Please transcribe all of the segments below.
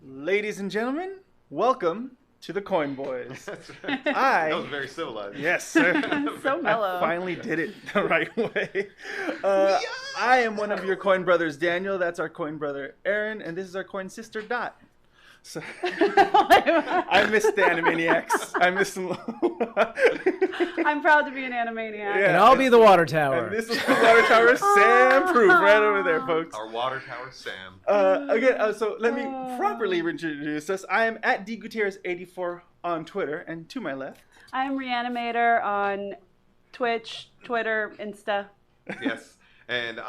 Ladies and gentlemen, welcome to the Coinboys. That's right. That was very civilized. Yes, sir. So mellow. I finally did it the right way. I am one of your coin brothers, Daniel. That's our coin brother, Aaron. And this is our coin sister, Dot. So, I miss the Animaniacs. I miss them. I'm proud to be an Animaniac. Yeah. And I'll be the water tower. And this is the water tower, Sam Proof, right over there, folks. Our water tower, Sam. So let me properly introduce us. I am at dgutierrez84 on Twitter, and to my left. I'm Reanimator on Twitch, Twitter, Insta. Yes. And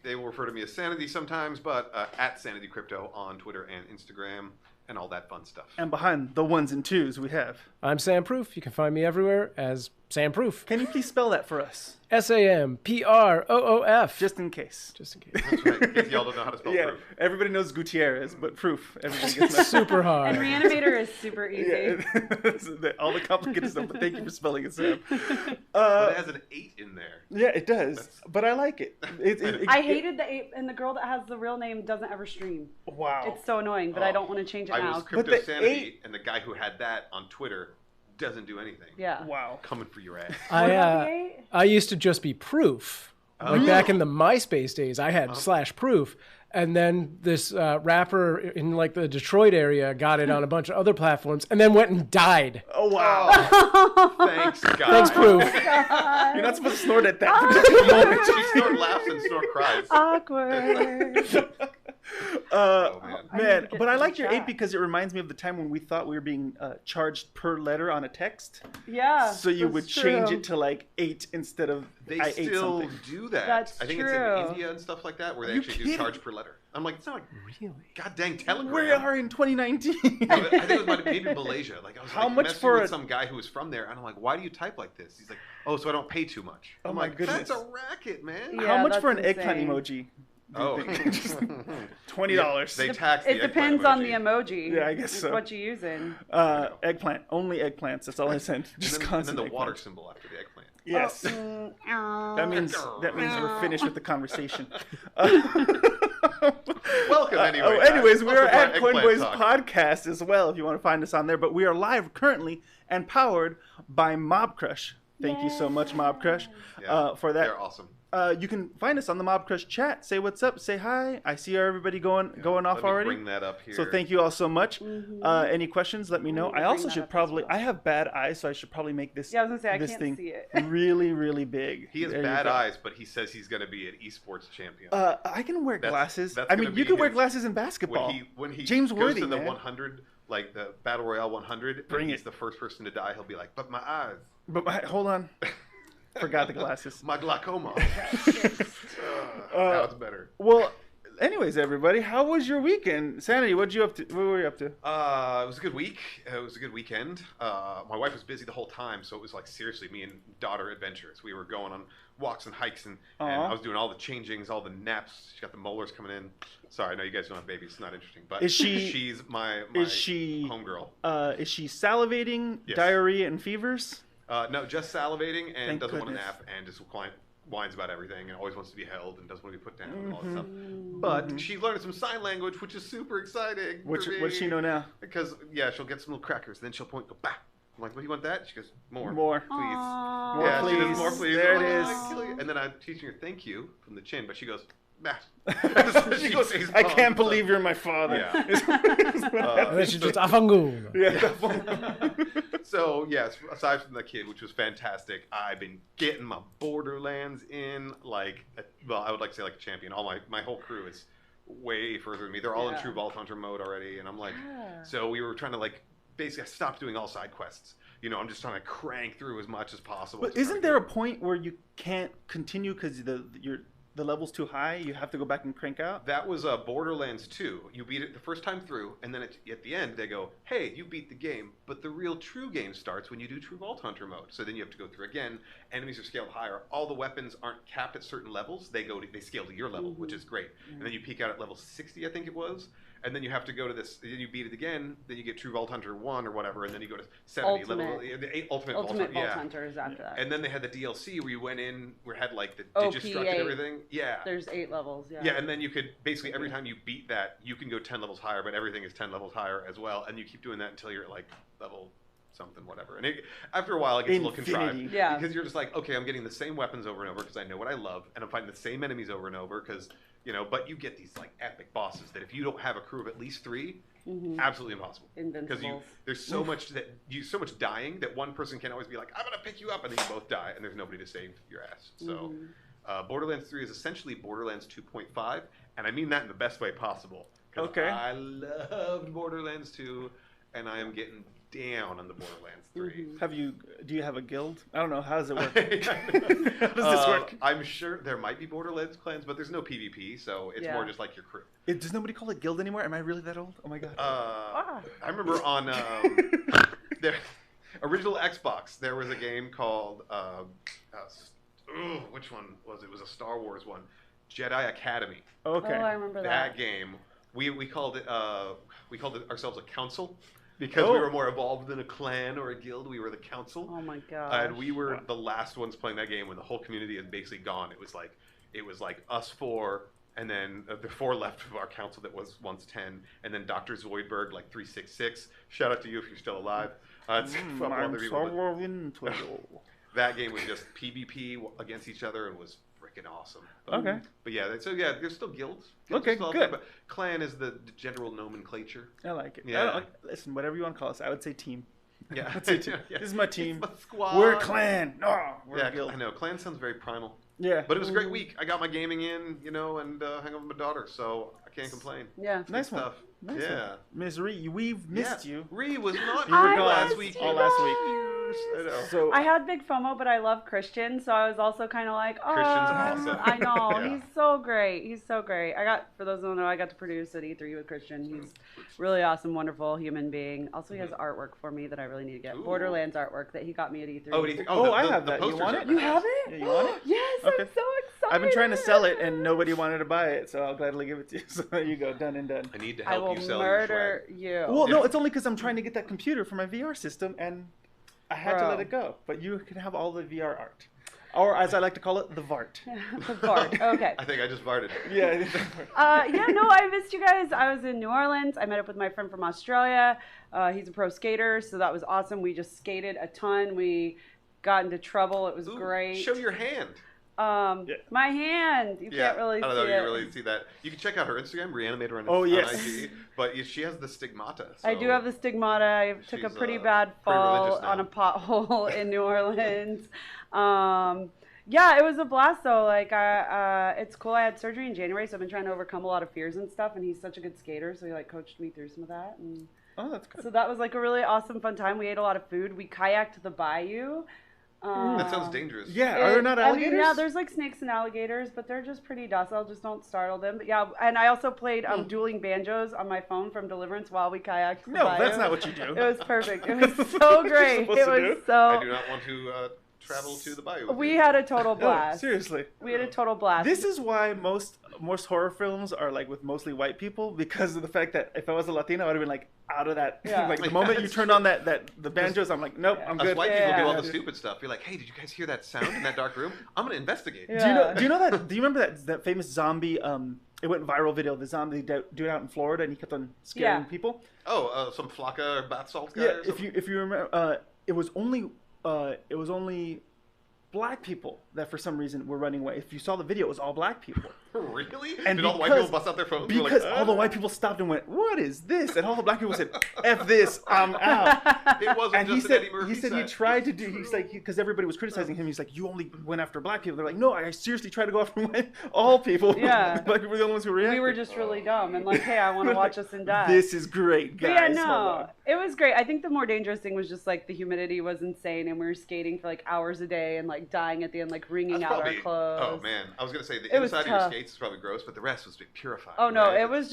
they will refer to me as Sanity sometimes, but at Sanity Crypto on Twitter and Instagram and all that fun stuff. And behind the ones and twos we have. I'm Sam Proof. You can find me everywhere as Sam Proof. Can you please spell that for us? SAMPROOF. Just in case. Just in case. That's right, in case y'all don't know how to spell Yeah, proof. everybody knows Gutierrez, but Proof. Everybody gets messed up. Super hard. And Reanimator is super easy. Yeah, all the complicated stuff, but thank you for spelling it, Sam. But it has an 8 in there. Yeah, it does, but I like it. I hated the ape, and the girl that has the real name doesn't ever stream. Wow. It's so annoying, but I don't want to change it I now. was But Crypto the Sanity, 8 and the guy who had that on Twitter doesn't do anything. Yeah. Wow. Coming for your ass. What about the 8? I used to just be Proof. Like back in the MySpace days, I had /Proof. And then this rapper in like the Detroit area got it on a bunch of other platforms and then went and died. Oh, wow. Thanks, God. Thanks, Proof. You're not supposed to snort at that particular moment. She snort laughs and snort cries. Awkward. Oh, man. I need Man, to get but I some like your 8 chat. because it reminds me of the time when we thought we were being charged per letter on a text. Yeah. So you that's would change true. it to like 8 instead of They I ate still something. do that. That's I think true. it's in India and stuff like that where they Are you actually do kidding? charge per letter. I'm like, it's not like Really? god dang Telegram. We are in 2019. I think it was maybe Malaysia. Like I was How like, much messing for with a- some guy who was from there, and I'm like, why do you type like this? He's like, oh, so I don't pay too much. Oh I'm my like, goodness. that's a racket, man. Yeah, How much that's for an eggplant insane. emoji? Oh, $20. They tax the It depends on the emoji. emoji. Yeah, I guess so. What you're using. Eggplant. Only eggplants. That's all I sent. Just and then constant the eggplant. water symbol after the eggplant. Yes. Oh, That means we're finished with the conversation. Welcome anyway. guys. Anyways, we Welcome are to our at eggplant Coinboys talk. podcast as well if you want to find us on there. But we are live currently and powered by Mobcrush. Thank you so much, Mobcrush, Yeah, for that. They're awesome. You can find us on the Mobcrush chat. Say what's up. Say hi. I see everybody going off Let me already. bring that up here. So thank you all so much. Any questions? Let me know. need to I bring also that should up as probably. well. I have bad eyes, so I should probably make this. Yeah, I was gonna say I this can't thing see it. really, really big. He has There you bad go. eyes, but he says he's going to be an esports champion. I can wear That's- glasses. that's I gonna mean, you be can wear his- glasses in basketball. When he James goes Worthy, to the man. 100, like the Battle Royale 100, Bring and it. he's the first person to die, he'll be like, but my eyes, But hold on, forgot the glasses. my glaucoma. Now it's better. Well, anyways, everybody, how was your weekend? Sanity, what were you up to? It was a good week. It was a good weekend. My wife was busy the whole time, so it was like seriously me and daughter adventures. We were going on walks and hikes, and Aw. I was doing all the changings, all the naps. She got the molars coming in. Sorry, I know you guys don't have babies. It's not interesting, but Is she- she's my is she homegirl. Is she salivating, Yes. diarrhea, and fevers? No, just salivating and Thank doesn't want to goodness. nap and just whines about everything and always wants to be held and doesn't want to be put down and all that Mm-hmm. stuff. But she learned some sign language, which is super exciting. What for does she me. know now? Because she'll get some little crackers, then she'll point, go bah. I'm like, what do you want that? She goes, more, More. please. Aw. More, Yeah, she please. does more, please. There I'm it like, is. "I'll kill you." And then I'm teaching her thank you from the chin, but she goes, bah. She goes, says I mom, can't so- believe you're my father. Yeah. And then she just afangu. So yes, aside from the kid, which was fantastic, I've been getting my Borderlands in like, I would like to say like a champion. All my whole crew is way further than me. They're all in Yeah. true Vault Hunter mode already, and I'm like, Yeah. so we were trying to like, basically I stopped doing all side quests. You know, I'm just trying to crank through as much as possible. But to try isn't to there a get- point where you can't continue because the level's too high? You have to go back and crank out? That was Borderlands 2. You beat it the first time through, and then at the end they go, hey, you beat the game, but the real true game starts when you do True Vault Hunter mode. So then you have to go through again. Enemies are scaled higher. All the weapons aren't capped at certain levels. They scale to your level, which is great. And then you peak out at level 60, I think it was. and then you have to go to this. Then you beat it again. Then you get True Vault Hunter 1 or whatever, and then you go to 70 Ultimate Vault Hunters after that. And then they had the DLC where you went in, where it had like the Digistruct and everything. Yeah. There's 8 levels. Yeah. Yeah, and then you could basically every time you beat that, you can go 10 levels higher, but everything is 10 levels higher as well, and you keep doing that until you're at like level something, whatever. And after a while, it gets a little contrived. Yeah. Because you're just like, okay, I'm getting the same weapons over and over because I know what I love, and I'm fighting the same enemies over and over because, you know, but you get these like epic bosses that if you don't have a crew of at least 3, absolutely impossible. Because there's so much so much dying that one person can always be like, I'm gonna pick you up, and then you both die, and there's nobody to save your ass. So, Borderlands 3 is essentially Borderlands 2.5, and I mean that in the best way possible. Okay. I loved Borderlands 2, and I am getting down on the Borderlands 3. Do you have a guild? I don't know. How does it work? How does this work? I'm sure there might be Borderlands clans, but there's no PvP, so it's more just like your crew. Does nobody call it guild anymore? Am I really that old? Oh my god. I remember on the original Xbox, there was a game called which one was it? It was a Star Wars one, Jedi Academy. Okay. Oh, I remember that game. We called it ourselves a council. Because we were more evolved than a clan or a guild, we were the council. Oh my god! And we were the last ones playing that game when the whole community had basically gone. It was like us 4, and then the 4 left of our council that was once 10, and then Dr. Zoidberg like 366. Shout out to you if you're still alive. I'm so into that game was just PvP against each other and was freaking awesome. But there's still guilds. Okay, good. There, but clan is the general nomenclature. I like it. Yeah. Listen, whatever you want to call us, I would say team. Yeah. I'd say team. This is my team. It's my squad. We're a clan. No, we're a guild. I know. Clan sounds very primal. Yeah. But it was a great week. I got my gaming in, you know, and hung out with my daughter, so I can't complain. Yeah. Nice stuff. Nice one. Ms. Ree, we've missed you. Ree was not here last week. All last week. I know. So I had big FOMO, but I love Christian, so I was also kind of like, oh, Christian's awesome. I know. He's so great. He's so great. For those who don't know, I got to produce at E3 with Christian. He's really awesome, wonderful human being. Also, he has artwork for me that I really need to get. Ooh. Borderlands artwork that he got me at E3. I have that. You want it? You have it? Yeah, you want it? Yes, I'm so excited. I've been trying to sell it, and nobody wanted to buy it, so I'll gladly give it to you. So there you go, done and done. I need to help you sell your murder you. Well, no, it's only because I'm trying to get that computer for my VR system, and I had to let it go. But you can have all the VR art. Or, as I like to call it, the VART. The VART, okay. I think I just VARted. Yeah. I missed you guys. I was in New Orleans. I met up with my friend from Australia. He's a pro skater, so that was awesome. We just skated a ton. We got into trouble. It was great. Show your hand. My hand. You can't really see it. I don't know if you really see that. You can check out her Instagram, Reanimator on IG. But she has the stigmata. So I do have the stigmata. I took a pretty bad fall on a pothole in New Orleans. It was a blast though. Like, it's cool. I had surgery in January, so I've been trying to overcome a lot of fears and stuff. And he's such a good skater, so he like coached me through some of that. And that's good. So that was like a really awesome, fun time. We ate a lot of food. We kayaked the bayou. That sounds dangerous. Yeah, are there not alligators? There's like snakes and alligators, but they're just pretty docile. Just don't startle them. But yeah, and I also played dueling banjos on my phone from Deliverance while we kayaked. No, that's not what you do. It was perfect. It was so great. I do not want to travel to the bayou. We had a total blast. No, seriously. We had a total blast. This is why most horror films are like with mostly white people, because of the fact that if I was a Latino, I would have been like out of that. Yeah. Like the moment you turn on the banjos, I'm like, nope, I'm good. Us white people do all the stupid stuff. You're like, hey, did you guys hear that sound in that dark room? I'm gonna investigate. Yeah. Do you know that? Do you remember that famous zombie? It went viral video. The zombie dude out in Florida, and he kept on scaring people. Oh, some Flocka or bath salt guy. Yeah. If you remember, it was only black people that for some reason were running away. If you saw the video, it was all black people. Really? And did all the white people bust out their phones? Because all the white people stopped and went, "What is this?" And all the black people said, "F this, I'm out." It wasn't just an Eddie Murphy he said he tried to do. He's like, because everybody was criticizing him. He's like, "You only went after black people." They're like, "No, I seriously tried to go after all people." Yeah, black people were the only ones who reacted. We were just really dumb and like, "Hey, I want to watch us and die." This is great, guys. It was great. I think the more dangerous thing was just like the humidity was insane, and we were skating for like hours a day and like dying at the end, like wringing out our clothes. Oh man, I was gonna say the inside of your skates is probably gross, but the rest was purified. Oh no, right? it was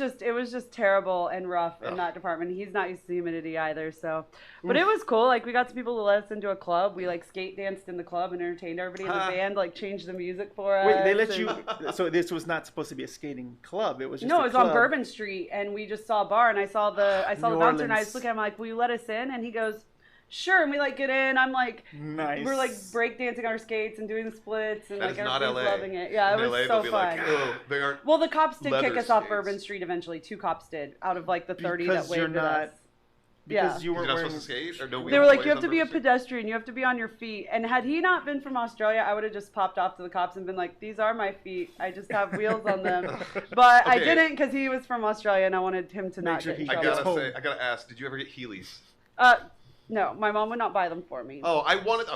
just terrible and rough in that department. He's not used to humidity either, so. But it was cool. Like we got some people to let us into a club. We like skate danced in the club and entertained everybody in the band. Like changed the music for us. Wait, they let you? So this was not supposed to be a skating club. It was just no, a it was club. on Bourbon Street, and we just saw a bar, and I saw the bouncer, and I was Orleans. looking at him like, "Will you let us in?" And he goes, "Sure." And we like get in. I'm like, Nice. we're like breakdancing on our skates and doing the splits, and That like is not everybody's LA. loving it. Yeah, In it was LA, so they'll be fun. like, oh, they aren't. Well, the cops did leather kick us off skates. Bourbon Street eventually. 2 cops did out of like the 30 Because that you're waved at not- us. Because you You're weren't not wearing. supposed to skate, or no They wheels were like, plays you have on to be a Bourbon Street? pedestrian. You have to be on your feet. And had he not been from Australia, I would have just popped off to the cops and been like, these are my feet. I just have wheels on them. But I Okay. didn't because he was from Australia and I wanted him to not sure get in he I trouble. gets home. gotta ask, did you ever get Heelys? No, my mom would not buy them for me. Oh, I wanted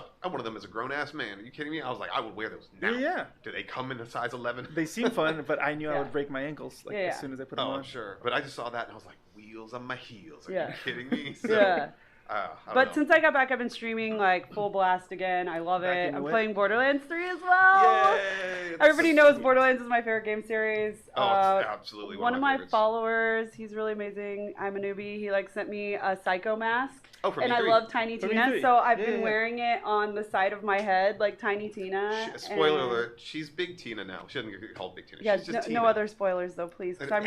them as a grown ass man. Are you kidding me? I was like, I would wear those now. Yeah. Do they come in a size 11? They seem fun, but I knew I Yeah. would break my ankles like Yeah. as soon as I put them Oh, on. I'm sure. But I just saw that and I was like, wheels on my heels. Are Yeah. you kidding me? So, Yeah. I don't But know. since I got back, I've been streaming like full blast again. I love Back it. into I'm it? playing Borderlands 3 as well. Yay! It's Everybody so knows sweet. Borderlands is my favorite game series. Oh, it's absolutely One of my favorites. followers, he's really amazing. I'm a newbie. He like sent me a Psycho mask. Oh, from And I E3. love Tiny From Tina, E3. so I've Yeah, been yeah. wearing it on the side of my head like Tiny Tina. Spoiler and- alert, she's Big Tina now. She doesn't get called Big Tina. Yeah, She's just no Tina. other spoilers though, please, because I'm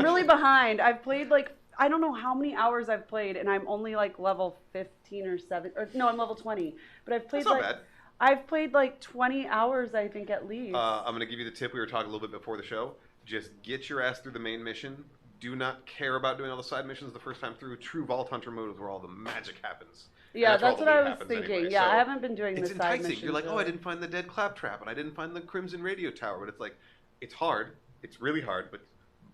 really behind. I've played like I don't know how many hours I've played, and I'm only like level 15 or 7. Or no, I'm level 20. But I've played That's not like bad. I've played like 20 hours, I think at least. I'm going to give you the tip we were talking a little bit before the show. Just get your ass through the main mission. Do not care about doing all the side missions the first time through. True Vault Hunter mode is where all the magic happens. And Yeah, where that's all what the I loot was happens thinking. anyway. Yeah, So I haven't been doing it's the side enticing. missions. You're like, oh, I really. didn't find the dead claptrap, and I didn't find the Crimson Radio Tower. But it's like, it's hard. It's really hard, but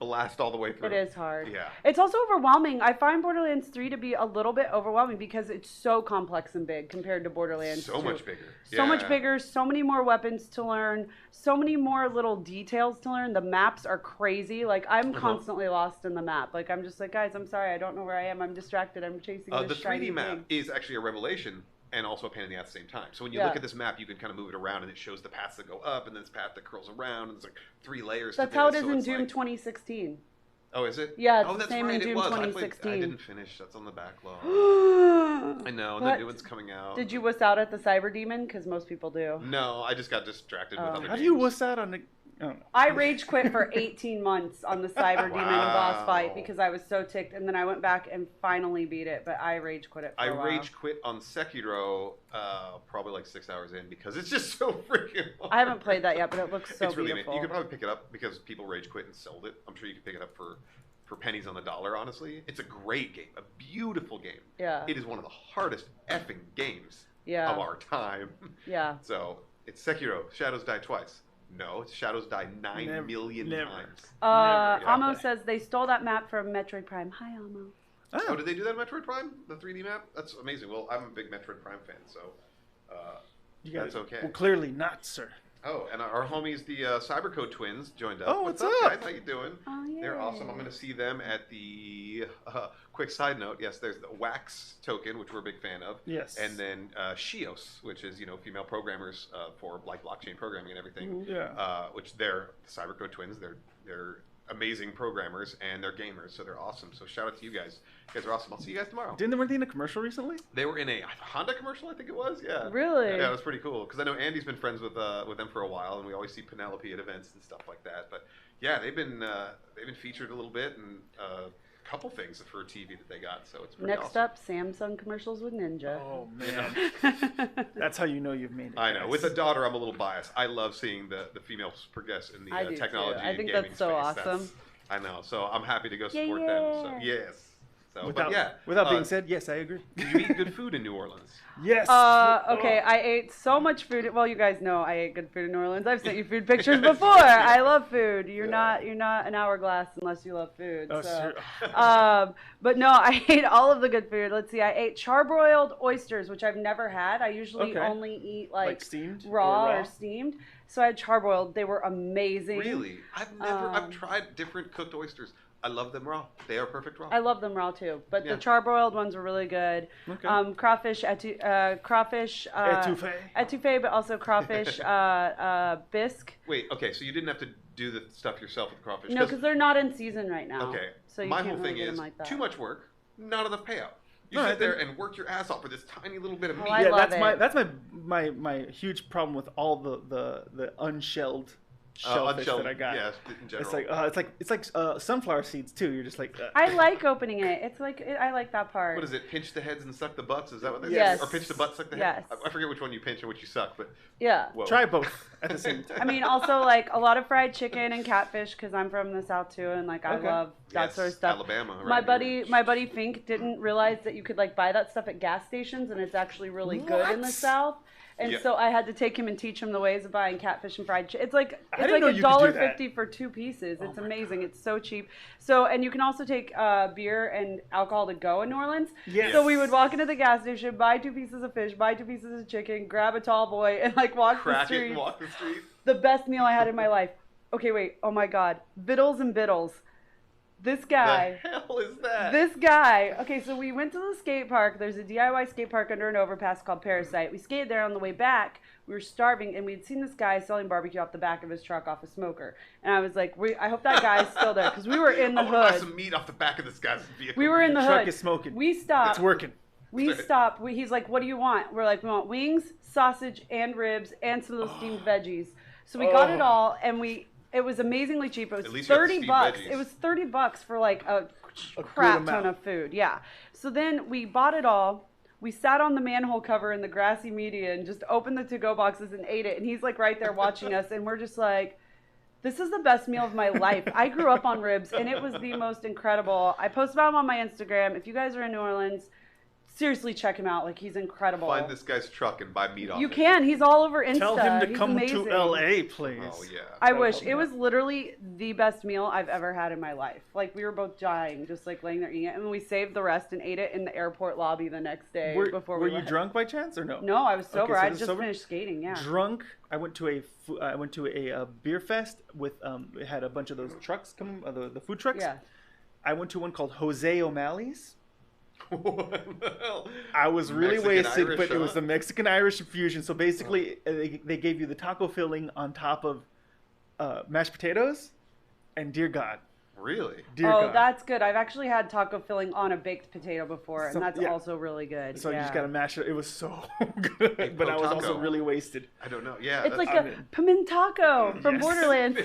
blast all the way through. It is hard. Yeah. It's also overwhelming. I find Borderlands 3 to be a little bit overwhelming because it's so complex and big compared to Borderlands 2. So much bigger. So much Yeah. bigger, so many more weapons to learn, so many more little details to learn. The maps are crazy. Like, I'm constantly lost in the map. Like, I'm just like, guys, I'm sorry. I don't know where I am. I'm distracted. I'm chasing The this 3D shiny map thing. is actually a revelation and also a pain in the ass at the same time. So when you Yeah. look at this map, you can kind of move it around, and it shows the paths that go up, and then this path that curls around, and there's like 3 layers. That's to how it this, is so in it's Doom like- 2016. Oh, is it? Yeah, it's oh, the that's same in right. Doom it was. I 2016. didn't finish. That's on the backlog. I I know. What? The new one's coming out. Did you wuss out at the Cyber Demon? Because most people do. No, I just got distracted with Oh. other How games. do you wuss out on the? Oh, no. I rage quit for 18 months on the Cyber Demon boss fight Wow. because I was so ticked, and then I went back and finally beat it. But I rage quit it for I a while. rage quit on Sekiro probably like 6 hours in because it's just so freaking hard. I haven't played that yet, but it looks so It's really beautiful. amazing. You could probably pick it up because people rage quit and sold it. I'm sure you could pick it up for pennies on the dollar, honestly. It's a great game, a beautiful game. Yeah. It is one of the hardest effing games Yeah. of our time. Yeah. So it's Sekiro, Shadows Die Twice. No, it's Shadows Die 9 million Never. times. Never. Amo Yeah. says they stole that map from Metroid Prime. Hi, Amo. Oh, did they do that in Metroid Prime? The 3D map? That's amazing. Well, I'm a big Metroid Prime fan, so You got that's it. okay. Well, clearly not, sir. Oh, and our homies, the Cybercode twins, joined up. Oh, what's what's up, up? guys? How you doing? Oh, yeah. They're awesome. I'm going to see them at the quick side note. Yes, there's the Wax token, which we're a big fan of. Yes. And then Shios, which is female programmers for like blockchain programming and everything. Mm-hmm. Yeah. Which they're the Cybercode twins. They're amazing programmers and they're gamers, so they're awesome. So shout out to you guys. You guys are awesome. I'll see you guys tomorrow. Didn't they weren't they in a commercial recently? They were in a Honda commercial, I think it was. Yeah. Really? Yeah, it was pretty cool because I know Andy's been friends with them for a while, and we always see Penelope at events and stuff like that. But yeah, they've been featured a little bit and a couple things for TV that they got. So it's pretty Next awesome. up, Samsung commercials with Ninja. Oh man, that's how you know you've made it. I know. guys. With a daughter, I'm a little biased. I love seeing the females progress in I the do, technology too. I and think gaming that's so space. awesome. I know. So I'm happy to go Yeah, support them. So yeah. yes. So, Without, but yeah. without being said, yes, I agree. did you eat good food in New Orleans? Yes. Okay, I ate so much food. Well, you guys know I ate good food in New Orleans. I've sent you food pictures before. I love food. You're not an hourglass unless you love food. Oh, so. sure. But no, I ate all of the good food. Let's see. I ate charbroiled oysters, which I've never had. I usually Okay. only eat Like steamed or raw raw? or steamed. So I had charbroiled. They were amazing. Really? I've tried different cooked oysters. I love them raw. They are perfect raw. I love them raw too, but Yeah. the charbroiled ones are really good. Okay. Crawfish etouffee, but also crawfish bisque. Wait, okay, so you didn't have to do the stuff yourself with crawfish? No, because they're not in season right now. Okay. So you My can't whole really thing get them is like that. too much work, not enough payout. You No, sit I there think- and work your ass off for this tiny little bit of meat. I Yeah, love that's it. my huge problem with all the unshelled shellfish that I got. Yeah, in general. It's like sunflower seeds too. You're just like. I like opening it. It's like I like that part. What is it? Pinch the heads and suck the butts? Is that what they Yes. say? Or pinch the butts, suck the Yes. head? I forget which one you pinch and which you suck, but Yeah. whoa. Try both at the same time. I mean, also like a lot of fried chicken and catfish because I'm from the South too, and like I Okay. love that Yes, sort of stuff. Alabama. My Right? buddy Fink didn't realize that you could like buy that stuff at gas stations, and it's actually really good in the What? South. And Yeah. so I had to take him and teach him the ways of buying catfish and fried chicken. It's like didn't know you could do that. $1.50 for 2 pieces. It's amazing. It's so cheap. So and you can also take beer and alcohol to go in New Orleans. Yes. So we would walk into the gas station, buy 2 pieces of fish, buy 2 pieces of chicken, grab a tall boy, and like walk the Crack it street. and walk the street. The best meal I had in my life. Okay, wait. Oh my God. Vittles and Biddles. This guy. The hell is that? This guy. Okay, so we went to the skate park. There's a DIY skate park under an overpass called Parasite. We skated there on the way back. We were starving, and we'd seen this guy selling barbecue off the back of his truck off a smoker. And I was like, I hope that guy's still there, because we were in the I want to buy hood. some meat off the back of this guy's vehicle. We were in the Truck hood. is smoking. We stopped. It's working. We stopped. He's like, what do you want? We're like, we want wings, sausage, and ribs, and some of those steamed veggies. So we got it all, and it was amazingly cheap. It was At least you got the 30 steamed bucks. veggies. It was 30 bucks for like a good crap amount. ton of food. Yeah. So then we bought it all. We sat on the manhole cover in the grassy median, just opened the to-go boxes and ate it. And he's like right there watching us, and we're just like, this is the best meal of my life. I grew up on ribs, and it was the most incredible. I posted about him on my Instagram. If you guys are in New Orleans, seriously check him out. Like, he's incredible. Find this guy's truck and buy meat off You it. can. He's all over Insta. Tell him to He's come amazing. to LA, please. Oh, yeah. I wish. It was literally the best meal I've ever had in my life. Like, we were both dying, just like laying there eating it. And then we saved the rest and ate it in the airport lobby the next day before Were we you left. drunk by chance or no? No, I was sober. so I this just sober? finished skating, yeah. Drunk. I went to a beer fest with it had a bunch of those trucks come the food trucks. Yeah. I went to one called Jose O'Malley's. What the hell? I was really Mexican wasted, Irish, but it was huh? the Mexican-Irish fusion. So basically, they gave you the taco filling on top of mashed potatoes, and dear God, Really? dear Oh, God. that's good. I've actually had taco filling on a baked potato before, and So- that's yeah. also really good. So you yeah. just gotta mash it. It was so good, but I was also taco. really wasted. I don't know. Yeah. It's like that's- a pimentaco from Yes. Borderlands. A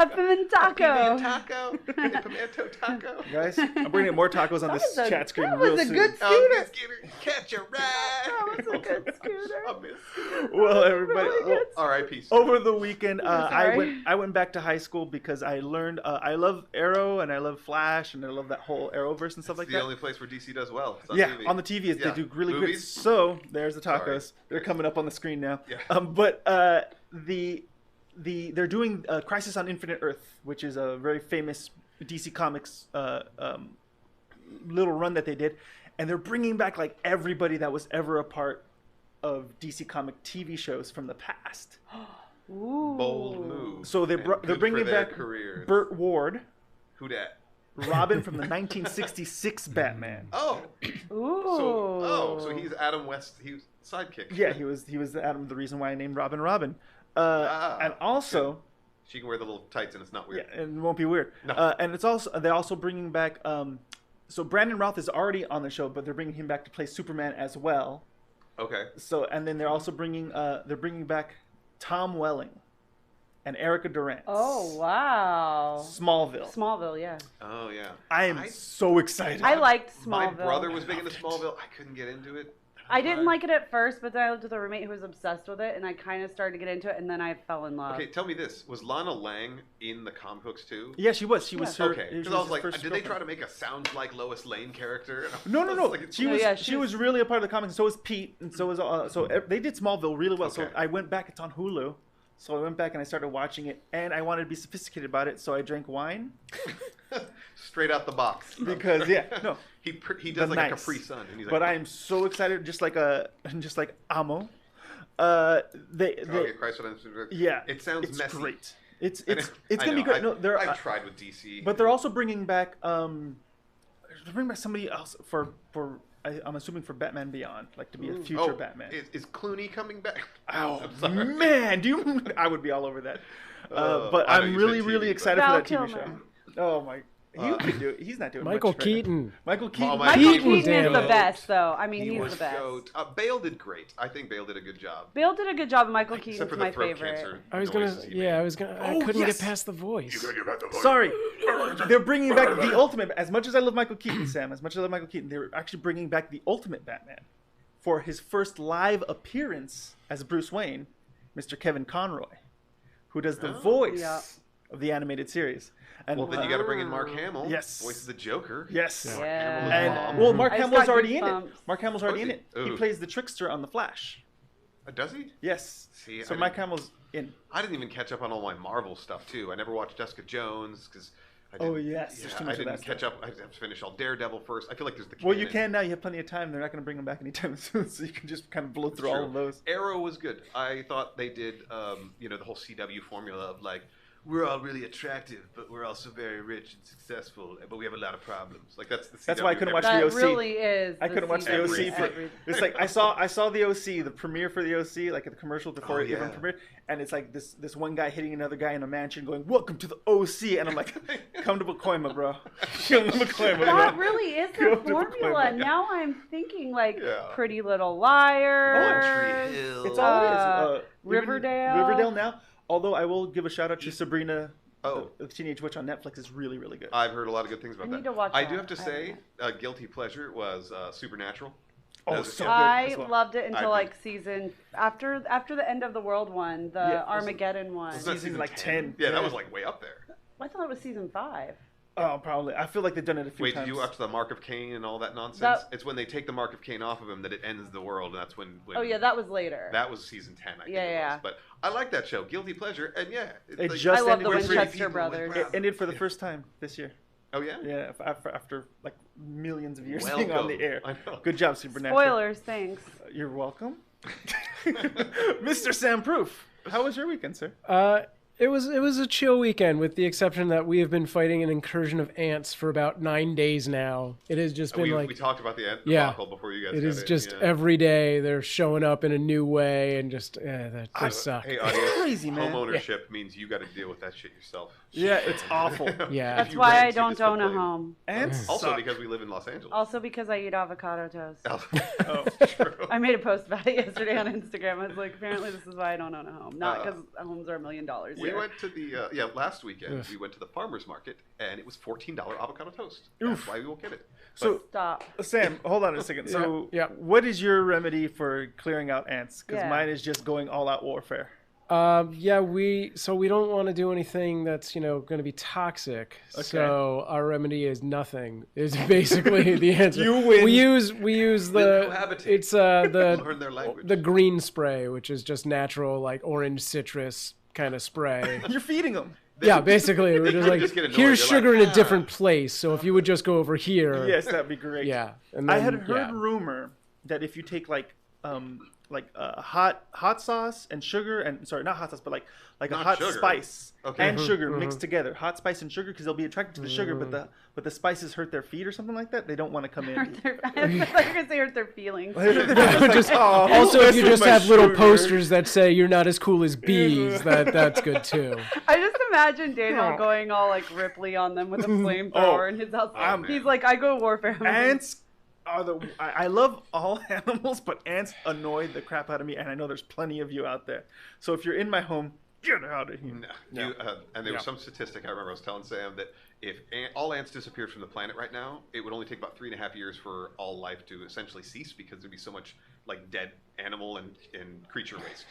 Pimento pimentaco. taco. Pimento taco. Guys, I'm bringing more tacos on this chat screen that real was a soon. good Oh, scooter. Scooter, catch a ride. That was a good scooter. I miss Scooter. Well, everybody. Really well, good. R.I.P. over the weekend, Sorry. I went back to high school because I learned I love Arrow and I love Flash and I love that whole Arrowverse and stuff like the that. only place where DC does well. It's on Yeah, TV. on the TV, Yeah. they do really good. Movies? So there's the tacos. Sorry. They're coming up on the screen now. Yeah. But they're doing Crisis on Infinite Earth, which is a very famous DC Comics little run that they did, and they're bringing back like everybody that was ever a part of DC Comic TV shows from the past. Ooh. Bold move. So they're And good bringing for their back careers. Burt Ward, Who dat? Robin from the 1966 Batman. Oh. Ooh. So he's Adam West. He was sidekick. Yeah, he was Adam. The reason why I named Robin Robin. Ah, And also, She can wear the little tights and it's not yeah, weird. and it won't be weird. No. And it's also they're also bringing back. So Brandon Routh is already on the show, but they're bringing him back to play Superman as well. Okay. So and then they're also bringing back Tom Welling and Erica Durant. Oh, wow. Smallville. Smallville, yeah. Oh yeah. I am so excited. I liked Smallville. My brother was big into Smallville. I couldn't get into it. I didn't like it at first, but then I lived with a roommate who was obsessed with it, and I kind of started to get into it, and then I fell in love. Okay, tell me this: was Lana Lang in the comic books too? Yeah, she was. She was her. Okay, she because was I was his like, first did they try girlfriend. to make a sound like Lois Lane character? No. Like, She was. yeah, she was really a part of the comics. And so was Pete, and so was. They did Smallville really well. So Okay. I went back. It's on Hulu. So I went back and I started watching it, and I wanted to be sophisticated about it. So I drank wine Straight out the box. because no. He the does like a nice. Capri Sun, and he's But like, I am so excited, just like Amo. oh, yeah, Christ, what I'm- Yeah, It sounds it's messy. great. It's gonna be great. No, I've tried with DC, but they're also bringing back somebody else for I'm assuming for Batman Beyond, like to be a future Batman. Is Clooney coming back? Oh man, I would be all over that. But I'm really excited for that TV show. Oh my. He could do it. He's not doing Michael much Keaton. Michael Keaton. Oh, Michael Keaton is the best, though. I mean, he's the best. Bale did great. I think Bale did a good job. Bale did a good job. Michael Keaton's my favorite. I couldn't get past the voice. Sorry, they're bringing back the Ultimate. As much as I love Michael Keaton, Sam, as much as I love Michael Keaton, they're actually bringing back the Ultimate Batman for his first live appearance as Bruce Wayne, Mr. Kevin Conroy, who does the voice of the animated series. And then you got to bring in Mark Hamill. Yes. Voice of the Joker. Yes. Yeah. Mark Hamill's already in it. Mark Hamill's already in it. Ooh. He plays the Trickster on The Flash. Does he? Yes. See, so Mark Hamill's in. I didn't even catch up on all my Marvel stuff too. I never watched Jessica Jones because. Oh yes. Yeah, I didn't catch up. I have to finish all Daredevil first. I feel like there's the. Well, you can now. You have plenty of time. They're not going to bring them back anytime soon, so you can just kind of blow through all of those. Arrow was good. I thought they did, the whole CW formula of like. We're all really attractive, but we're also very rich and successful, but we have a lot of problems. Like that's the CW. That's why I couldn't watch the OC. That really is. I couldn't watch the OC. It's like I saw the OC, the premiere for the OC, like at the commercial before it even premiered, and it's like this one guy hitting another guy in a mansion, going, "Welcome to the OC," and I'm like, "Come to Pacoima, bro." That really is the formula. Now I'm thinking like Pretty Little Liars. Tree Hill. It's all it is. Riverdale now. Although I will give a shout out to Sabrina, the Teenage Witch on Netflix is really, really good. I've heard a lot of good things about that. I need to watch I do have to say, guilty pleasure was Supernatural. Oh, so good. I loved it until like season after the end of the world one, the Armageddon one. Season like 10. Yeah, that was like way up there. I thought it was season 5. Oh, probably. I feel like they've done it a few times. Wait, did you watch the Mark of Cain and all that nonsense? It's when they take the Mark of Cain off of him that it ends the world, and that's when oh, yeah, that was later. That was season 10, I think it was. But I like that show, Guilty Pleasure, and it like, just I love the Winchester brothers. It ended for the first time this year. Oh, yeah? Yeah, after like millions of years being on the air. I know. Good job, Supernatural. Spoilers, thanks. You're welcome. Mr. Sam Proof, how was your weekend, sir? It was a chill weekend, with the exception that we have been fighting an incursion of ants for about 9 days now. It has just been we talked about the ant debacle before you guys. It is just every day they're showing up in a new way, and just that just sucks. Hey, audience, crazy, man. Home ownership means you got to deal with that shit yourself. Yeah, it's awful. Yeah, that's why I don't own a home. Ants also suck. because we live in Los Angeles. Also because I eat avocado toast. Oh, true. I made a post about it yesterday on Instagram. I was like, apparently this is why I don't own a home. Not because homes are $1 million. We went to the last weekend we went to the farmer's market, and it was $14 avocado toast. That's why we won't get it. So stop. Sam, hold on a second. So what is your remedy for clearing out ants? Because mine is just going all out warfare. We don't want to do anything that's going to be toxic. Okay. So our remedy is nothing. Is basically the answer. You win. We use the it's learn their language. The green spray, which is just natural, like orange citrus kind of spray. You're feeding them. Yeah, basically, we're just like, here's sugar in a different place. So if you would just go over here, yes, that'd be great. Yeah, and then, I had heard rumor that if you take like hot sauce and sugar, and sorry, not hot sauce, but like a hot spice and sugar mixed together, hot spice and sugar, because they'll be attracted to the sugar, but the spices hurt their feet or something like that. They don't want to come in. I thought you were gonna say hurt their feelings. Also, if you just have little posters that say "You're not as cool as bees," that's good too. I just imagine Daniel going all like Ripley on them with a flamethrower in his house. He's like, I go warfare. Ants are I love all animals, but ants annoy the crap out of me, and I know there's plenty of you out there. So if you're in my home, get out of here. No. And there was some statistic I remember I was telling Sam that if all ants disappeared from the planet right now, it would only take about 3.5 years for all life to essentially cease, because there'd be so much like dead animal and creature waste.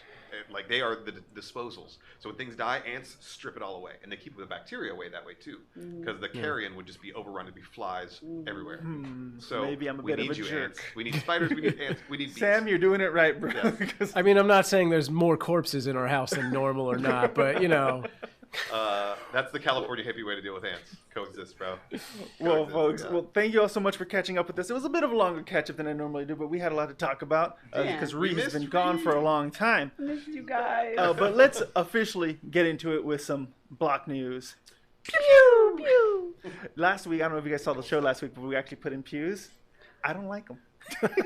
Like they are the disposals. So when things die, ants strip it all away, and they keep the bacteria away that way too, because the carrion would just be overrun. It'd be flies everywhere. So maybe I'm a bit of a jerk. Ants. We need spiders. We need ants. We need bees. Sam, you're doing it right, bro. Yes. I mean, I'm not saying there's more corpses in our house than normal or not, but That's the California hippie way to deal with ants. Coexist, bro. Well, Coexist, folks, yeah. well, thank you all so much for catching up with us. It was a bit of a longer catch-up than I normally do, but we had a lot to talk about because We Reed's been missed gone Reed. for a long time. Missed you guys. But let's officially get into it with some block news. Pew, pew. Last week, I don't know if you guys saw the show last week, but we actually put in pews. I don't like them.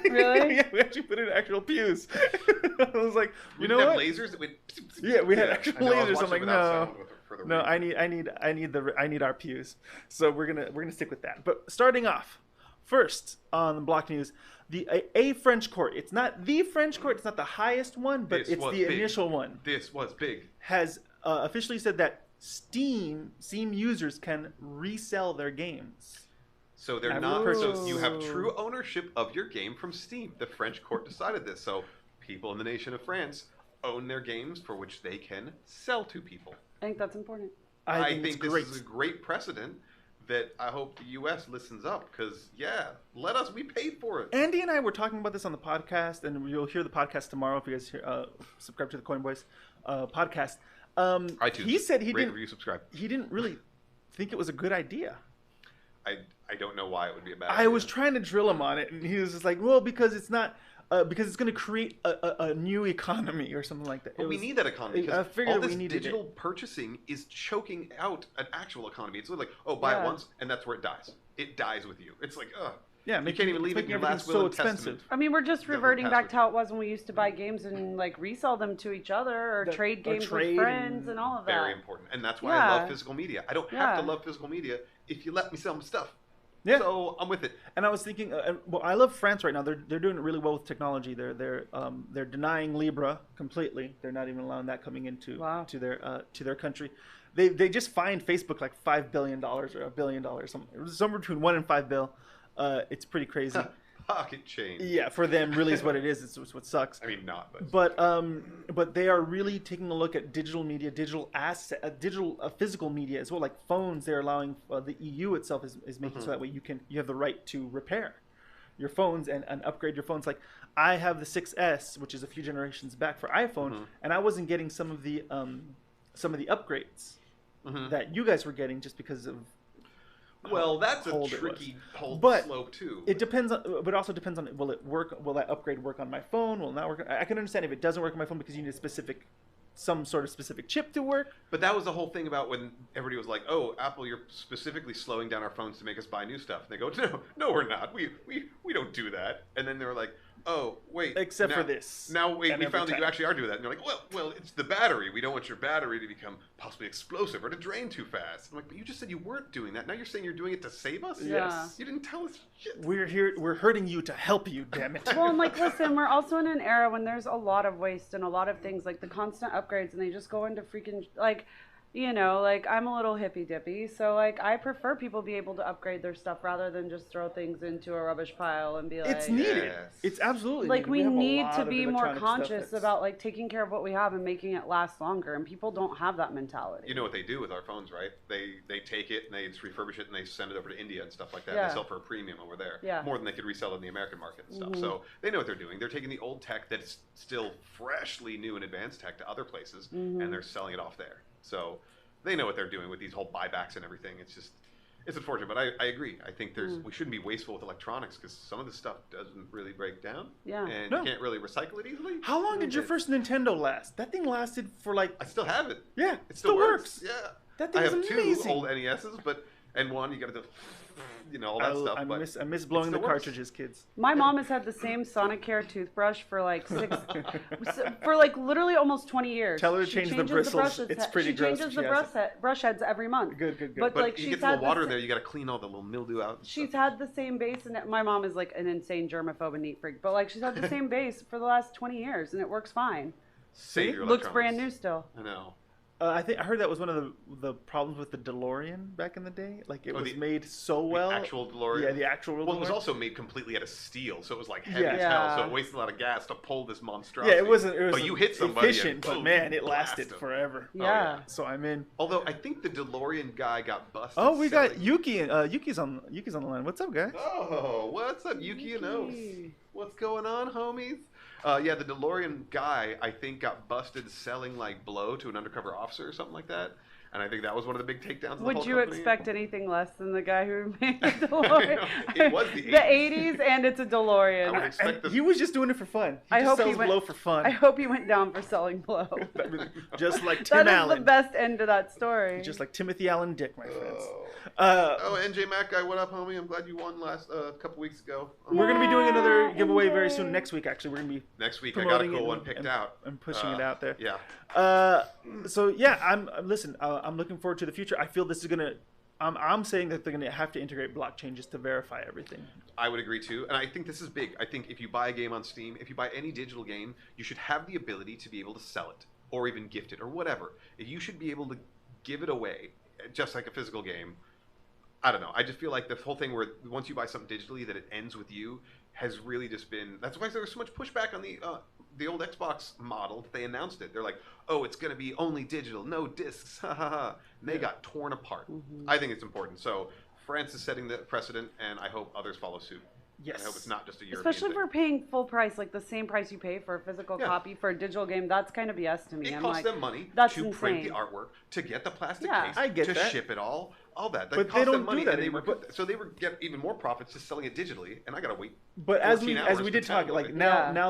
Really? Yeah, we actually put in actual pews. I was like, We you know didn't what? have lasers that would. Yeah, we had actual I know, I was lasers. I'm watching like, without no. sound for the No, read. I need our pews. So we're gonna stick with that. But starting off, first on the block news, a French court. It's not the French court. It's not the highest one, but This it's was the big. initial one. This was big. Has officially said that Steam users can resell their games. So they're I've not. heard So this. you have true ownership of your game from Steam. The French court decided this. So people in the nation of France own their games for which they can sell to people. I think that's important. I think it's this great. is a great precedent that I hope the U.S. listens up because let us. We paid for it. Andy and I were talking about this on the podcast, and you'll hear the podcast tomorrow if you guys subscribe to the Coinboys podcast. iTunes. He said he rate, didn't. review, subscribe. He didn't really think it was a good idea. I don't know why it would be a bad. I idea. was trying to drill him on it, and he was just like, "Well, because it's not, because it's going to create a new economy or something like that." But we need that economy I because figured all we this needed digital it. purchasing is choking out an actual economy. It's like, oh, buy it Yeah. once, and that's where it dies. It dies with you. It's like, ugh. Yeah, You can't even leave it in your last will so and expensive. testament. I mean, we're just Government reverting back password. to how it was when we used to buy games and like resell them to each other or That- trade or games trade with friends and- and all of that. Very important. And that's why I Yeah. love physical media. I don't have to Yeah. love physical media if you let me sell my stuff. Yeah. So I'm with it. And I was thinking, well, I love France right now. They're doing it really well with technology. They're denying Libra completely. They're not even allowing that coming into Wow. to their country. They just fined Facebook like $5 billion or $1 billion, somewhere between $1 and $5 billion. It's pretty crazy. Pocket change. Yeah, for them, really is what it is. It's what sucks. I mean, not, but. But they are really taking a look at digital media, digital physical media as well, like phones. They're allowing the EU itself is making so that way you have the right to repair your phones and upgrade your phones. Like I have the 6S, which is a few generations back for iPhone, and I wasn't getting some of the upgrades that you guys were getting just because of. Well, that's a cold it was. tricky But slope, too. It depends on, but it also depends on will it work? Will that upgrade work on my phone? Will it not work? I can understand if it doesn't work on my phone because you need some sort of specific chip to work. But that was the whole thing about when everybody was like, "Oh, Apple, you're specifically slowing down our phones to make us buy new stuff." And they go, "No, we're not. We don't do that." And then they're like, "Oh, wait, Except now- for this. Now wait, And we every found that you time. actually are doing that." And they're like, "Well, it's the battery. We don't want your battery to become possibly explosive or to drain too fast." I'm like, "But you just said you weren't doing that. Now you're saying you're doing it to save us?" Yes. You didn't tell us shit. We're here. We're hurting you to help you. Damn it. Well, and like, listen, we're also in an era when there's a lot of waste and a lot of things, like the constant upgrades, and they just go into freaking, like, you know, like, I'm a little hippy-dippy, so, like, I prefer people be able to upgrade their stuff rather than just throw things into a rubbish pile and be like... It's needed. Yes. It's absolutely Like, needed. we have a need lot to of be more electronic stuff conscious that's- about, like, taking care of what we have and making it last longer, and people don't have that mentality. You know what they do with our phones, right? They take it and they just refurbish it and they send it over to India and stuff like that. Yeah. They sell for a premium over there, Yeah. more than they could resell in the American market and stuff. So they know what they're doing. They're taking the old tech that's still freshly new and advanced tech to other places, and they're selling it off there. So they know what they're doing with these whole buybacks and everything. It's unfortunate, but I agree. I think we shouldn't be wasteful with electronics because some of this stuff doesn't really break down, Yeah. and No. you can't really recycle it easily. How long did your first Nintendo last? That thing lasted for like. I still have it. Yeah, It still works. Yeah. That thing I is have amazing. two old NESs, and one you got to do, all that stuff. I but miss blowing it the still works. cartridges, kids. My mom has had the same Sonicare toothbrush for like literally almost 20 years. Tell her to She change the changes bristles. brushes It's he- pretty she gross changes if the she has brush heads every month. Good. But, But like, you she's get the had little water the, there, you got to clean all the little mildew out. and She's stuff. had the same base, and my mom is like an insane germaphobe and neat freak. But like, she's had the same base for the last 20 years, and it works fine. Save your Looks electronics. brand new still. I know. I heard that was one of the problems with the DeLorean back in the day. Like it was the- made so well. The actual DeLorean. Yeah, the actual. Well, it was DeLorean. also made completely out of steel, so it was like heavy Yeah. as hell. So Yeah. it wasted a lot of gas to pull this monstrosity. Yeah, it wasn't. It was But you hit somebody efficient, and but boom, man, it blast lasted them. forever. Yeah. So I'm in. Although I think the DeLorean guy got busted. Oh, we got selling- Yuki. Yuki's on the line. What's up, guys? Oh, what's up, Yuki and Oaks? What's going on, homies? Yeah, the DeLorean guy, I think, got busted selling like blow to an undercover officer or something like that. And I think that was one of the big takedowns of the Would whole you company. expect anything less than the guy who made the DeLorean? It was the 80s, and it's a DeLorean. I would expect And he was just doing it for fun. He I just hope sells he went, blow for fun. I hope he went down for selling blow. Just like Tim That is Allen. the best end to that story. Just like Timothy Allen Dick, my friends. NJ Mac guy, what up, homie? I'm glad you won last couple weeks ago. We're going to be doing another giveaway very NJ. soon next week, actually. We're going to be Next week, I got a promoting cool it one picked out. and pushing it out there. Yeah. So yeah, I'm looking forward to the future. I feel this is gonna. I'm saying that they're gonna have to integrate blockchain just to verify everything. I would agree too, and I think this is big. I think if you buy a game on Steam, if you buy any digital game, you should have the ability to be able to sell it or even gift it or whatever. You should be able to give it away, just like a physical game. I don't know. I just feel like the whole thing where once you buy something digitally, that it ends with you has really just been. That's why there was so much pushback on the old Xbox model that they announced it. They're like, oh, it's going to be only digital, no discs, ha ha ha. And they got torn apart. Mm-hmm. I think it's important. So France is setting the precedent, and I hope others follow suit. Yes. I hope it's not just a European Especially thing. for paying full price, like the same price you pay for a physical copy for a digital game. That's kind of BS to me. It I'm costs like, them money that's to print the insane. artwork, to get the plastic Yeah. case, I get to that. ship it all that. But cost they them don't money, do that and they anymore. were so they were get even more profits just selling it digitally, and I gotta wait. But as 14 we hours did to talk, download like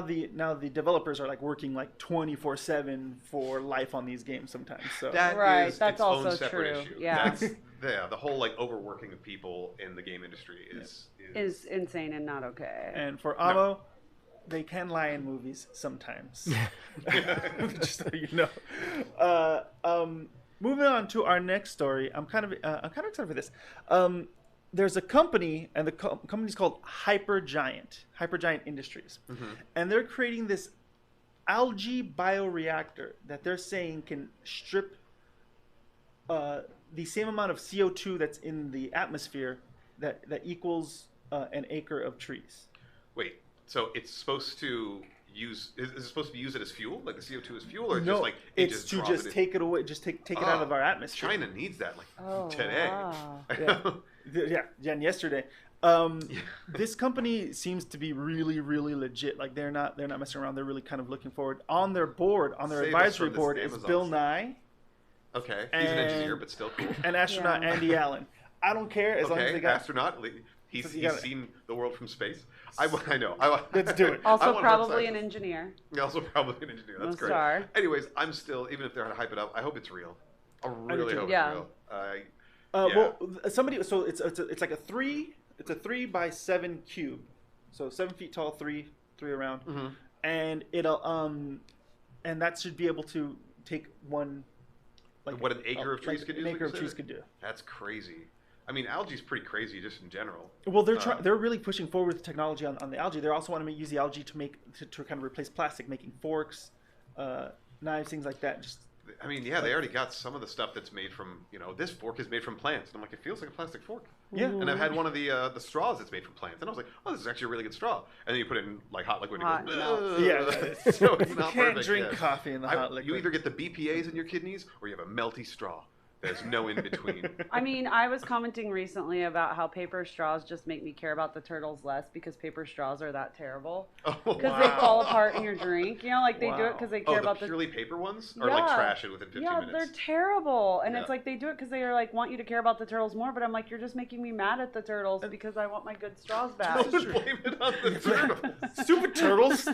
it. now the developers are like working like 24/7 for life on these games sometimes. So That Right, is that's its also own separate true. issue. Yeah. That's the whole like overworking of people in the game industry is insane and not okay. and for Amo, they can lie in movies sometimes. Just so you know. Moving on to our next story, I'm kind of excited for this. There's a company, and the company's called Hypergiant Industries, and they're creating this algae bioreactor that they're saying can strip the same amount of CO2 that's in the atmosphere that equals an acre of trees. Wait, so it's supposed to use? Is it supposed to be used as fuel, like the CO2 is fuel, or No, just like it it's just to draws just it in? take it away, just take it out of our atmosphere. China needs that like Oh, today. wow. Yeah, and yesterday. This company seems to be really, really legit. Like they're not messing around. They're really kind of looking forward. On their board, on their Save us advisory from this board, is Amazon Bill stuff. Nye Okay, he's an engineer, but still cool. and astronaut Yeah. Andy Allen. I don't care as long as they got. astronaut. He's So you gotta- seen the world from space. I know. Let's do it. I Also, wanna probably have an sex. engineer. Also probably an engineer. That's No great. star. Anyways, I'm still, even if they're going to hype it up, I hope it's real. I really too. hope Yeah. it's real. Well, somebody. So it's like a 3x7 cube, so 7 feet tall, three around, Mhm. and it'll and that should be able to take one. Like What an acre of trees could do, An is what acre you of trees said? could do. That's crazy. I mean, algae's pretty crazy just in general. Well, they're really pushing forward with technology on the algae. They also want to use the algae to kind of replace plastic, making forks, knives, things like that. Just I mean, yeah, they already got some of the stuff that's made from, this fork is made from plants. And I'm like, it feels like a plastic fork. yeah. And I've had one of the straws that's made from plants. And I was like, oh, this is actually a really good straw. And then you put it in like hot liquid and it goes, Hot, Yeah. so it's You not can't perfect. drink yeah. coffee in the hot liquid. You either get the BPAs in your kidneys or you have a melty straw. There's no in between. I mean, I was commenting recently about how paper straws just make me care about the turtles less because paper straws are that terrible. Oh, Because they fall apart in your drink. You know, like they do it Wow. because they Oh, care the about purely paper ones? Or like Yeah. trash it within 15 Yeah, minutes? they're terrible. And Yeah. it's like they do it because they are like want you to care about the turtles more. But I'm like, you're just making me mad at the turtles because I want my good straws back. Don't blame it on the turtles. Stupid turtles.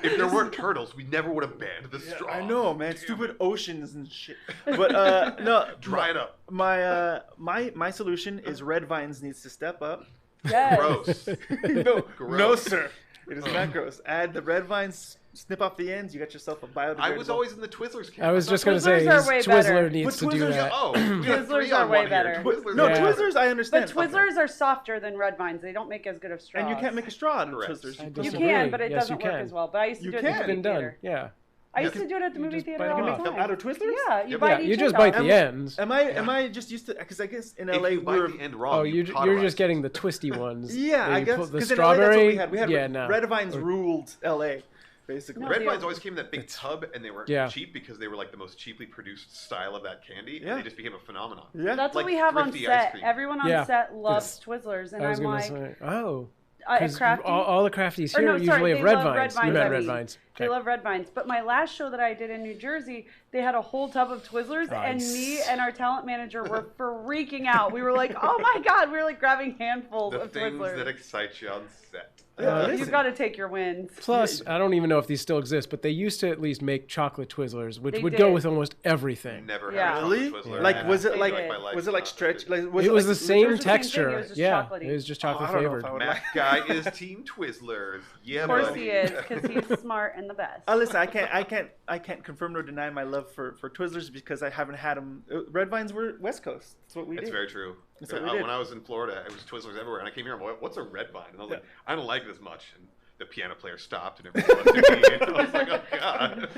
If there weren't turtles, we never would have banned the straw. I know, man. Stupid oceans and shit. But no, Dry it up. my solution is Red Vines needs to step up. Yes. Gross. No, Gross. no, sir. It is not gross. Add the Red Vines, snip off the ends. You got yourself a biodegradable. I was always in the Twizzlers camp. I was just thought going to say, Twizzlers are way Twizzler better. needs to But do Twizzlers that. Oh, we got Twizzlers 3 are on way 1 here. better. Twizzlers No, are Yeah. better. Twizzlers, I understand. But Twizzlers are softer than Red Vines. They don't make as good of straws. And you can't make a straw out of Correct. Twizzlers. I You disagree. can, but it Yes, doesn't you work can. as well. But I used to You do it can. at the It's been movie done. theater. Yeah. I used to do it at the You movie just theater bite it all off. the time. Out of Twizzlers? Yeah, you Yep. bite Yeah, each you just end bite off. the ends. Am I just used to? Because I guess in LA If you we're bite the end wrong, Oh, you you're just getting the twisty ones. yeah, Where I you guess put the because in LA that's what strawberry. we had. We had yeah, no. Red Vines ruled LA, basically. No, Red the- Vines always came in that big tub, and they were Yeah. cheap because they were like the most cheaply produced style of that candy, Yeah. and they just became a phenomenon. Yeah. That's what Like we have on thrifty ice set. cream. Everyone on Yeah. set loves Yes. Twizzlers, and I was I'm going like, to say, oh. Crafty? All the crafties Or here no, sorry, usually have they red love vines. red You vines, meant I red mean. vines. They love red vines. But my last show that I did in New Jersey, they had a whole tub of Twizzlers, and me and our talent manager were freaking out. We were like, oh my God. We were like grabbing handfuls of The things Twizzlers. that excite you on set. You've got to take your wins. Plus, I don't even know if these still exist, but they used to at least make chocolate Twizzlers, which They would did. go with almost everything. Never Yeah. had a Really? chocolate Twizzler. Like, was it They like, did. was it like stretch? Like, It was the like, same was the same texture. thing, it was just Yeah, chocolatey. it was just Oh, I chocolate don't know if flavored. I would Mac guy is Team Twizzlers. Yeah, Of course buddy. he is, because he's smart and the best. Listen, I can't confirm nor deny my love for Twizzlers because I haven't had them. Red Vines were West Coast. That's what we That's did. very true. That's what we did. When I was in Florida, it was Twizzlers everywhere, and I came here and what's a red vine? And I was like, I don't like it as much. And the piano player stopped and everyone looked at me, and I was like, oh God.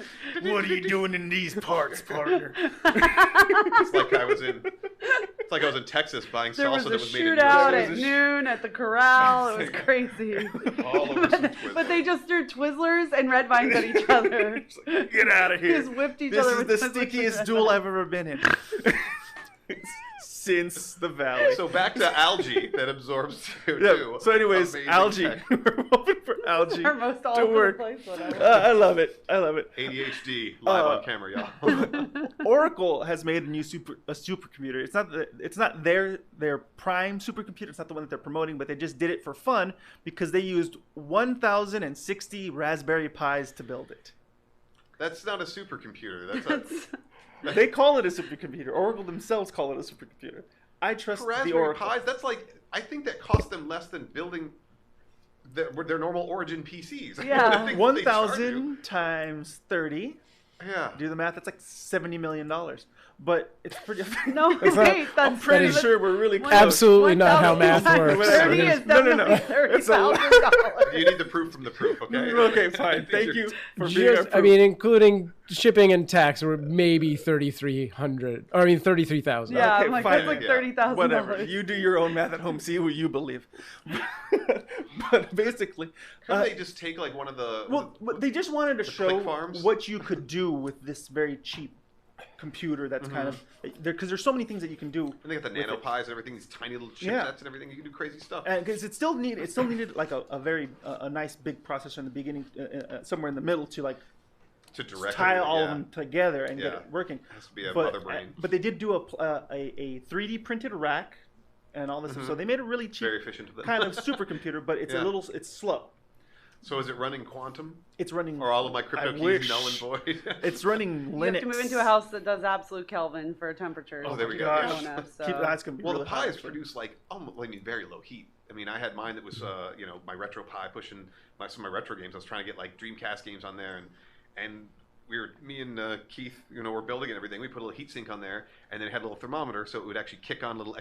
What are you doing in these parts, partner? It's like I was in Texas buying There was salsa a that was made in shootout New at Jersey. noon at the corral. It was crazy. All over some Twizzlers. But they just threw Twizzlers and red vines at each other. Get out of here. Just whipped each This other is with the Twizzlers and stickiest red duel vines. I've ever been in. Since the valley. So back to algae that absorbs CO2. Yeah. So anyways, Amazing algae. tech. We're hoping for algae Our most all to over the work. place one ever. I love it. I love it. ADHD live on camera, y'all. Oracle has made a supercomputer. It's not their prime supercomputer. It's not the one that they're promoting, but they just did it for fun because they used 1,060 Raspberry Pis to build it. That's not a supercomputer. That's They call it a supercomputer. Oracle themselves call it a supercomputer. I trust the Raspberry Oracle. Pis. That's like, I think that cost them less than building their normal Origin PCs. Yeah. I think they charge you. 1,000 times 30. Yeah. Do the math. That's like $70 million. But it's pretty. No, not- wait, that's I'm pretty that's- sure we're really close. Absolutely not how 1,000 math times works. 30 is No, no, definitely no. It's a- $30,000. You need the proof from the proof, okay? Okay, fine. Thank you for being our Just, proof. I mean, including shipping and tax, or maybe 3,300. Or I mean, 33,000. Yeah, Okay, I'm like, fine. that's like Yeah. $30,000. Whatever. You do your own math at home. See what you believe. But basically, Couldn't they just take like one of the... well, they just wanted to the show click farms? what you could do with this very cheap computer. That's kind of because there's so many things that you can do. And they got the nano Pis and everything, these tiny little chipsets Yeah. and everything. You can do crazy stuff. Because it still needed like a very a nice big processor in the beginning, somewhere in the middle to like To direct tie everything, all yeah. of them together and get Yeah. it working. Has to be a But mother brain. but they did do a 3D printed rack and all this, so they made a really cheap Very efficient of them. kind of supercomputer, but it's Yeah. it's slow. So is it running quantum? It's running. Or all of my crypto I keys wish. null and void? It's running You Linux. have to move into a house that does absolute Kelvin for temperatures. Oh, there we go. Gosh. low enough, so. That's gonna be Well, really the hot, Pis actually. produce like, very low heat. I mean, I had mine that was, my retro Pi pushing some of my retro games. I was trying to get like Dreamcast games on there, and me and Keith, we're building and everything. We put a little heat sink on there, and then it had a little thermometer, so it would actually kick on a little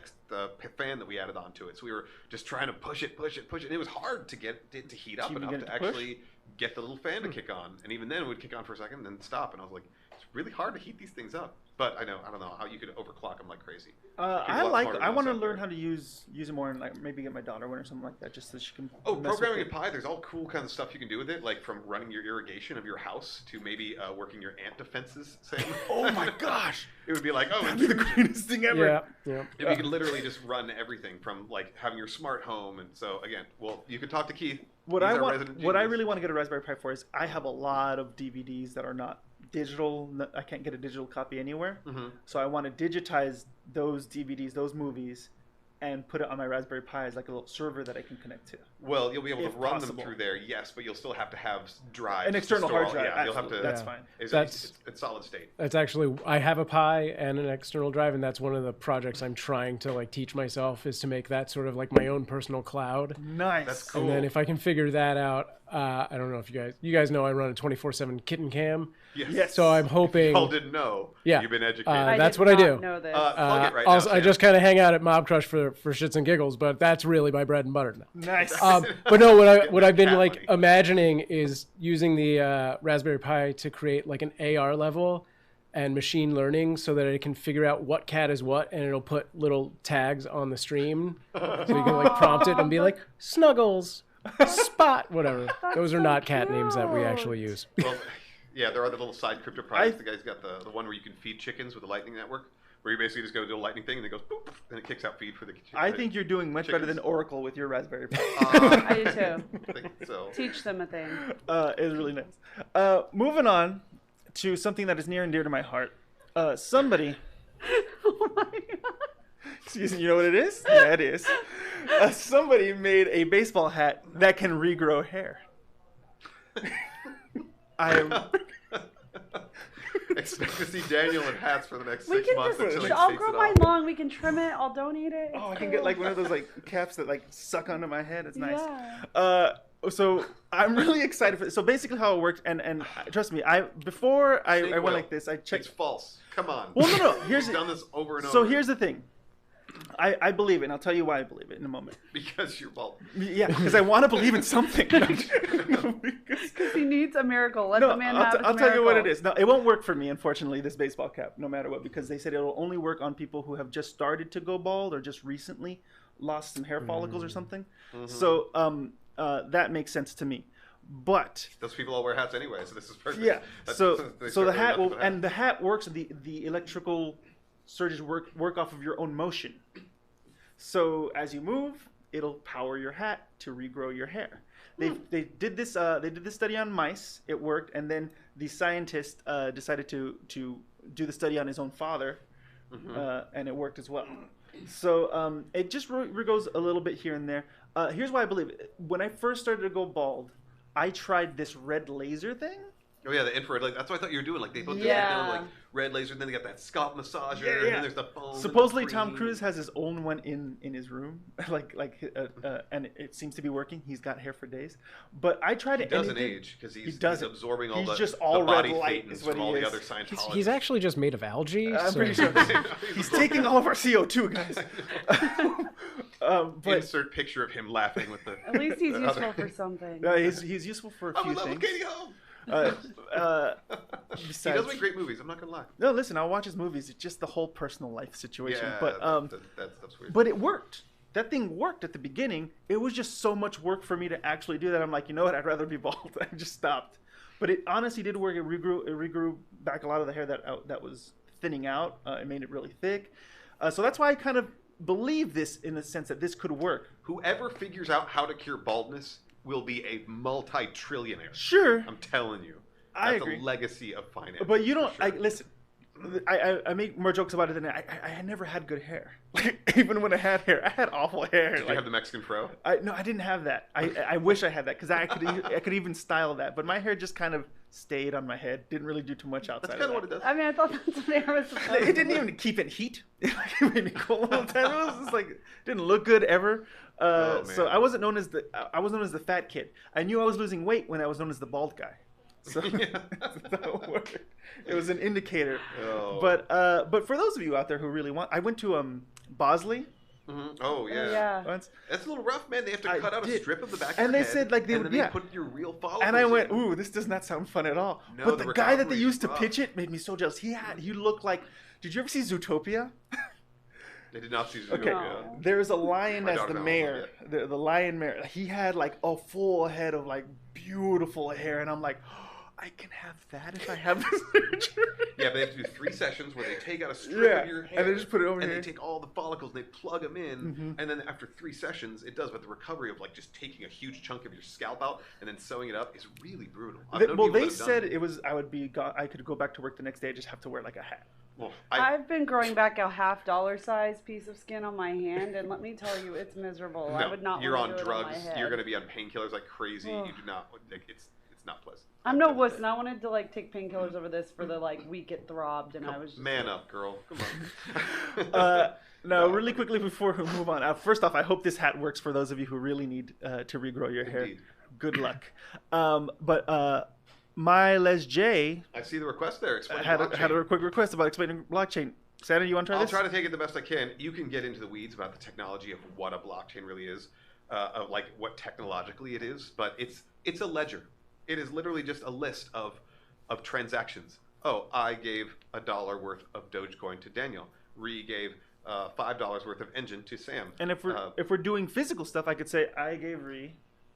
fan that we added onto it. So we were just trying to push it, and it was hard to get it to heat up Can you enough get it to to push? actually get the little fan to kick on. And even then, it would kick on for a second, and then stop. And I was like, it's really hard to heat these things up. But I don't know how you could overclock them like crazy. I want to learn how to use it more and like maybe get my daughter one or something like that, just so she can. Oh, mess with programming it. in Pi, there's all cool kinds of stuff you can do with it, like from running your irrigation of your house to maybe working your ant defenses. Saying, Oh my gosh! it would be like, oh, That'd be the greatest thing ever. Yeah, yeah. if you could literally just run everything from like having your smart home. And so again, well, you could talk to Keith. What He's I our want, resident what I genius. really want to get a Raspberry Pi for is I have a lot of DVDs that are not digital. I can't get a digital copy anywhere. So I want to digitize those DVDs, those movies, and put it on my Raspberry Pi as like a little server that I can connect to. Well, you'll be able to If run possible. them through there, yes, but you'll still have to have drives. An to external store hard all- drive. Yeah, you'll have absolutely. to. That's Yeah. fine. It's solid state. That's actually, I have a Pi and an external drive, and that's one of the projects I'm trying to like teach myself is to make that sort of like my own personal cloud. Nice. That's cool. And then if I can figure that out, I don't know if you guys know I run a 24/7 kitten cam. Yes. So I'm hoping. Y'all didn't know. Yeah. You've been educated. That's did what I not do. know this. Plug it right also, now, I Sam. just kind of hang out at Mobcrush for shits and giggles, but that's really my bread and butter now. Nice. But no, what I've been Cat like money. imagining is using the Raspberry Pi to create like an AR level and machine learning so that it can figure out what cat is what, and it'll put little tags on the stream so you can like prompt it and be like Snuggles, Spot, whatever. Those are so not cat names that we cute. actually use. Well, yeah, there are the little side crypto projects. The guy's got the one where you can feed chickens with the Lightning Network. where you basically just go do a lightning thing and it goes boop, and it kicks out feed for the chickens. I think you're doing much better than Oracle with your Raspberry Pi. I do too. I think so. Teach them a thing. It's really nice. Moving on to something that is near and dear to my heart. Somebody. Oh my god. Excuse me, you know what it is? Yeah, it is. Somebody made a baseball hat that can regrow hair. I am. Expect to see Daniel in hats for the next We 6 can months until he just, I'll takes grow it mine off. long. We can trim it. I'll donate it. Oh, I can get like one of those like caps that like suck onto my head. It's nice. Yeah. So I'm really excited for this. So basically how it worked, and trust me, before I Snake went oil. like this, I checked. It's false. Come on. Well, no. Here's We've done this over and over. So here's the thing. I believe it, and I'll tell you why I believe it in a moment. Because you're bald. Yeah, because I want to believe in something. Because he needs a miracle. Let the man have his I'll tell you what it miracle. is. No, it won't work for me, unfortunately, this baseball cap, no matter what, because they said it'll only work on people who have just started to go bald or just recently lost some hair follicles or something. Mm-hmm. So that makes sense to me. But Those people all wear hats anyway, so this is perfect. yeah, so They the certainly hat got will, the and the hat works. The electrical surges work off of your own motion. So as you move, it'll power your hat to regrow your hair. They did this study on mice. It worked, and then the scientist decided to do the study on his own father, and it worked as well. So it just regrows a little bit here and there. Here's why I believe it. When I first started to go bald, I tried this red laser thing. Oh yeah, the infrared. Like that's what I thought you were doing. Like they put like red laser, and then they got that scalp massager, and then there's the foam. Supposedly, and the Tom cream. Cruise has his own one in his room, and it seems to be working. He's got hair for days. But I tried it. He doesn't age because he's absorbing all he's the, just all the body red light thetans is what from he all is. the other Scientologists. He's actually just made of algae. I'm so- pretty sure he's taking all of our CO2, guys. But Insert picture of him laughing with the. At least he's the useful other- for something. he's useful for a I'm few in love with things. Katie Holmes. He Besides, does make great movies. I'm not gonna lie. no, listen, I'll watch his movies. It's just the whole personal life situation. Yeah, But that's weird. But it worked. That thing worked at the beginning. It was just so much work for me to actually do that. I'm like, you know what? I'd rather be bald. I just stopped. But it honestly did work. It regrew back a lot of the hair that was thinning out. It made it really thick. So that's why I kind of believe this in the sense that this could work. Whoever figures out how to cure baldness will be a multi-trillionaire. Sure. I'm telling you. I That's agree. a legacy of finance. But you don't. for sure. Listen. I make more jokes about it than I had never had good hair. Like, even when I had hair, I had awful hair. Did you have the Mexican fro? No, I didn't have that. I wish I had that because I could even style that. But my hair just kind of stayed on my head. Didn't really do too much outside. That's kind of of what it does. I mean, I thought that's what hair was supposed to It didn't do. even keep it heat. It made me cold all the time. It was just like didn't look good ever. Oh, So man. I wasn't known as the fat kid. I knew I was losing weight when I was known as the bald guy. So that's how it worked. It was an indicator. Oh. But for those of you out there who really want, I went to Bosley Mhm. Oh yeah. Yeah. once, That's a little rough, man. They have to I cut out a did. strip of the back. And of they your head, said, like, they and would- then yeah. they put your real follicles. and I went, in. ooh, this does not sound fun at all. No, but the the guy that they recovery's used to rough. pitch it made me so jealous. He looked like. Did you ever see Zootopia? They did not see Zootopia. Okay. No. There's a lion My as daughter the knows mayor. The lion mayor. He had like a full head of like beautiful hair, and I'm like, I can have that if I have this surgery. Yeah, but they have to do 3 sessions where they take out a strip Yeah, of your and hair. they just put it over and here. they take all the follicles and they plug them in. Mhm. And then after 3 sessions, it does. But the recovery of like just taking a huge chunk of your scalp out and then sewing it up is really brutal. I've known Well, people they that have done said it. it was. I could go back to work the next day. I just have to wear like a hat. Well, I've been growing back a $half size piece of skin on my hand, and let me tell you, it's miserable. I would not you're want on to do it on my drugs. head. You're going to be on painkillers like crazy. Ugh. You do not. Like, it's not pleasant. I'm no wuss, and I wanted to like take painkillers over this for the like week it throbbed, and I was just Man like, up, girl. Come on. No, really quickly before we move on. First off, I hope this hat works for those of you who really need to regrow your hair. Indeed. Good luck. But my Les J I see the request there. Explain had blockchain. a quick request about explaining blockchain. Santa, you want to try I'll this? try to take it the best I can. You can get into the weeds about the technology of what a blockchain really is, of like what technologically it is, but it's a ledger. It is literally just a list of transactions. Oh, I gave $1 worth of Dogecoin to Daniel. Ree gave $5 worth of engine to Sam. And if we're doing physical stuff, I could say I gave Ree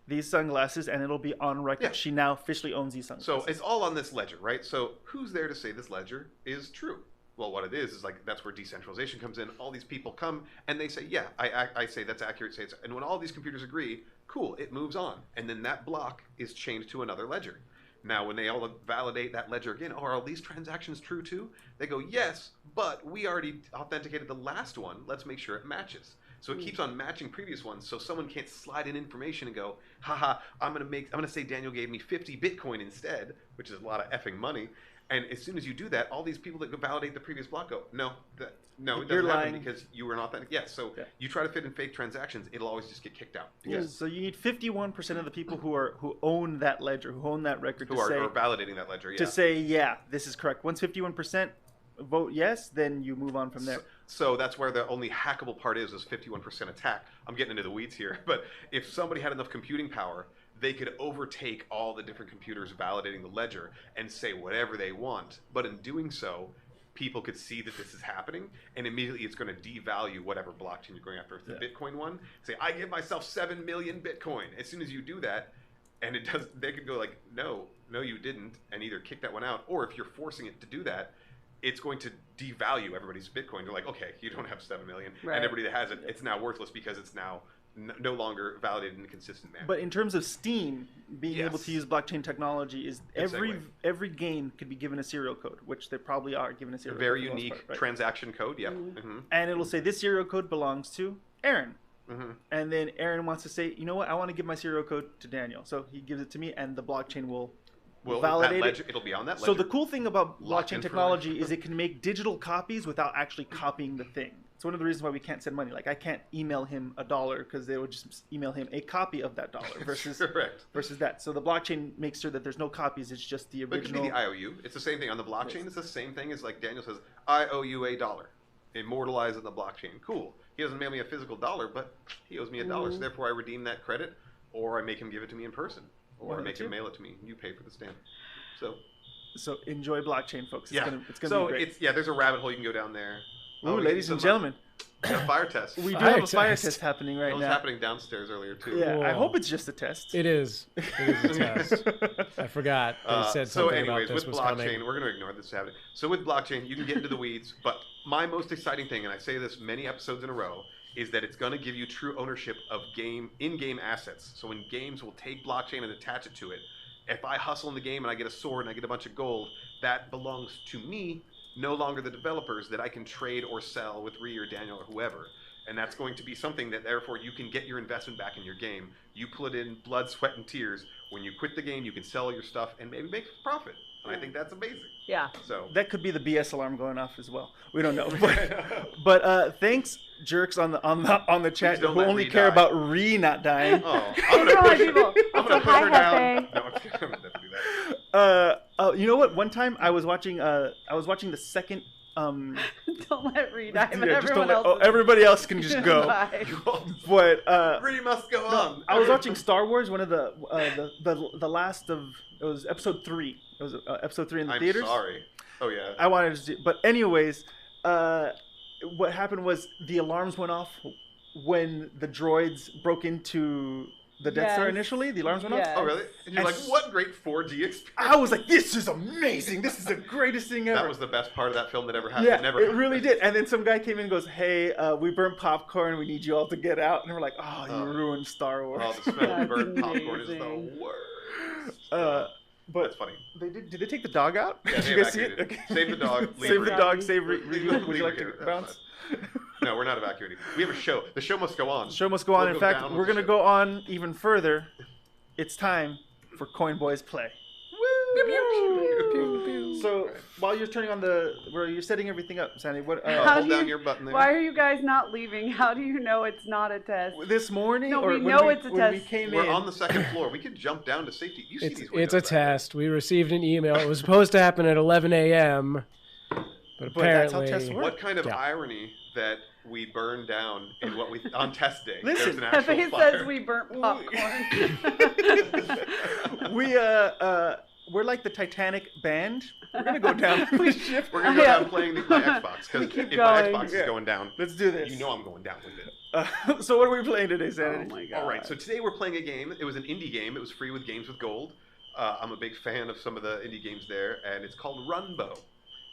these sunglasses, and it'll be on record. Yeah. She now officially owns these So sunglasses. it's all on this ledger, right? So who's there to say this ledger is true? Well, what it is like that's where decentralization comes in. All these people come and they say, yeah, I say that's accurate. Say it's, and when all these computers agree, cool, it moves on. And then that block is changed to another ledger. Now, when they all validate that ledger again, are all these transactions true too? They go, yes, but we already authenticated the last one. Let's make sure it matches. So it keeps on matching previous ones, so someone can't slide in information and go, haha, I'm gonna say Daniel gave me 50 Bitcoin instead, which is a lot of effing money. And as soon as you do that, all these people that go validate the previous block go, no, it doesn't happen because you were an authentic. Yes, so you try to fit in fake transactions, it'll always just get kicked out. Yes. So you need 51% of the people who own that ledger, who own that record, who are validating that ledger, to say, yeah, this is correct. Once 51% vote yes, then you move on from there. So that's where the only hackable part is 51% attack. I'm getting into the weeds here, but if somebody had enough computing power, they could overtake all the different computers validating the ledger and say whatever they want. But in doing so, people could see that this is happening, and immediately it's going to devalue whatever blockchain you're going after. If the Bitcoin one, say, I give myself 7 million Bitcoin. As soon as you do that, and it does, they could go like, no, you didn't, and either kick that one out, or if you're forcing it to do that, it's going to devalue everybody's Bitcoin. They're like, okay, you don't have 7 million, and everybody that has it, it's now worthless because it's now no longer validated in a consistent manner. But in terms of Steam being able to use blockchain technology, is every game could be given a serial code, which they probably are given a serial code. A very unique transaction code, And it'll say this serial code belongs to Aaron. And then Aaron wants to say, you know what, I want to give my serial code to Daniel. So he gives it to me, and the blockchain will validate it. It'll be on that ledger. So the cool thing about blockchain technology is it can make digital copies without actually copying the thing. It's one of the reasons why we can't send money. Like I can't email him $1 because they would just email him a copy of that dollar versus that. So the blockchain makes sure that there's no copies. It's just the original. But it could be the IOU. It's the same thing on the blockchain. It's the same thing as like Daniel says, I owe you $1. Immortalized in the blockchain. Cool. He doesn't mail me a physical dollar, but he owes me $1. So therefore I redeem that credit, or I make him give it to me in person, or I make him mail it to me. You pay for the stamp. So enjoy blockchain, folks. It's gonna be great. There's a rabbit hole you can go down there. Ooh, ladies and gentlemen. A fire test. We do have a fire test happening right now. It was happening downstairs earlier, too. Yeah, I hope it's just a test. It is. It is a test. I forgot. They said something about this with was blockchain, coming. we're going to ignore this happening. So with blockchain, you can get into the weeds, but my most exciting thing, and I say this many episodes in a row, is that it's going to give you true ownership of in-game assets. So when games will take blockchain and attach it to it, if I hustle in the game and I get a sword and I get a bunch of gold, that belongs to me, no longer the developers, that I can trade or sell with Ree or Daniel or whoever. And that's going to be something that, therefore, you can get your investment back in your game. You put in blood, sweat, and tears. When you quit the game, you can sell your stuff and maybe make a profit. And I think that's amazing. Yeah. So that could be the BS alarm going off as well. We don't know. But thanks, jerks on the chat who only care about Ree not dying. Oh, I'm gonna push her down. No, I'm gonna do that. You know what? One time I was watching the second. Don't let Ree die, but everyone else. Everybody else can just go. But Ree must go on. I was watching Star Wars, one of the last of it was episode 3. It was episode 3 in the theaters. I'm sorry. Oh yeah. I wanted to, but anyways, what happened was the alarms went off when the droids broke into the Death Star initially. The alarms went off. Oh really? And you're like, what great 4D experience. I was like, this is amazing. This is the greatest thing ever. That was the best part of that film that ever happened. Yeah, it really did. And then some guy came in and goes, hey, we burnt popcorn. We need you all to get out. And we're like, oh, you ruined Star Wars. Oh, the smell of burnt popcorn is the worst. But that's funny. Did they take the dog out? Yeah, did you guys see it? Okay. Save the dog. Save the dog. Save Ree. Would you like to bounce? No, we're not evacuating. We have a show. The show must go on. The show must go on. In fact, we're going to go on even further. It's time for Coinboys Play. Woo! So while you're turning on where you're setting everything up, Sandy, hold down your button there. Why are you guys not leaving? How do you know it's not a test? This morning? No, we know it's a test. We're on the second floor. We could jump down to safety. You see these windows. It's a test. We received an email. It was supposed to happen at 11 a.m. But apparently, that's how tests work. What kind of irony that we burned down in what we on test day? Listen, Pepe says we burnt popcorn. We're like the Titanic band. We're gonna go down. We're gonna go down playing my Xbox, because if my Xbox is going down, let's do this. You know I'm going down with it. So what are we playing today, Sandy? Oh my god! All right, so today we're playing a game. It was an indie game. It was free with Games with Gold. I'm a big fan of some of the indie games there, and it's called Runbo.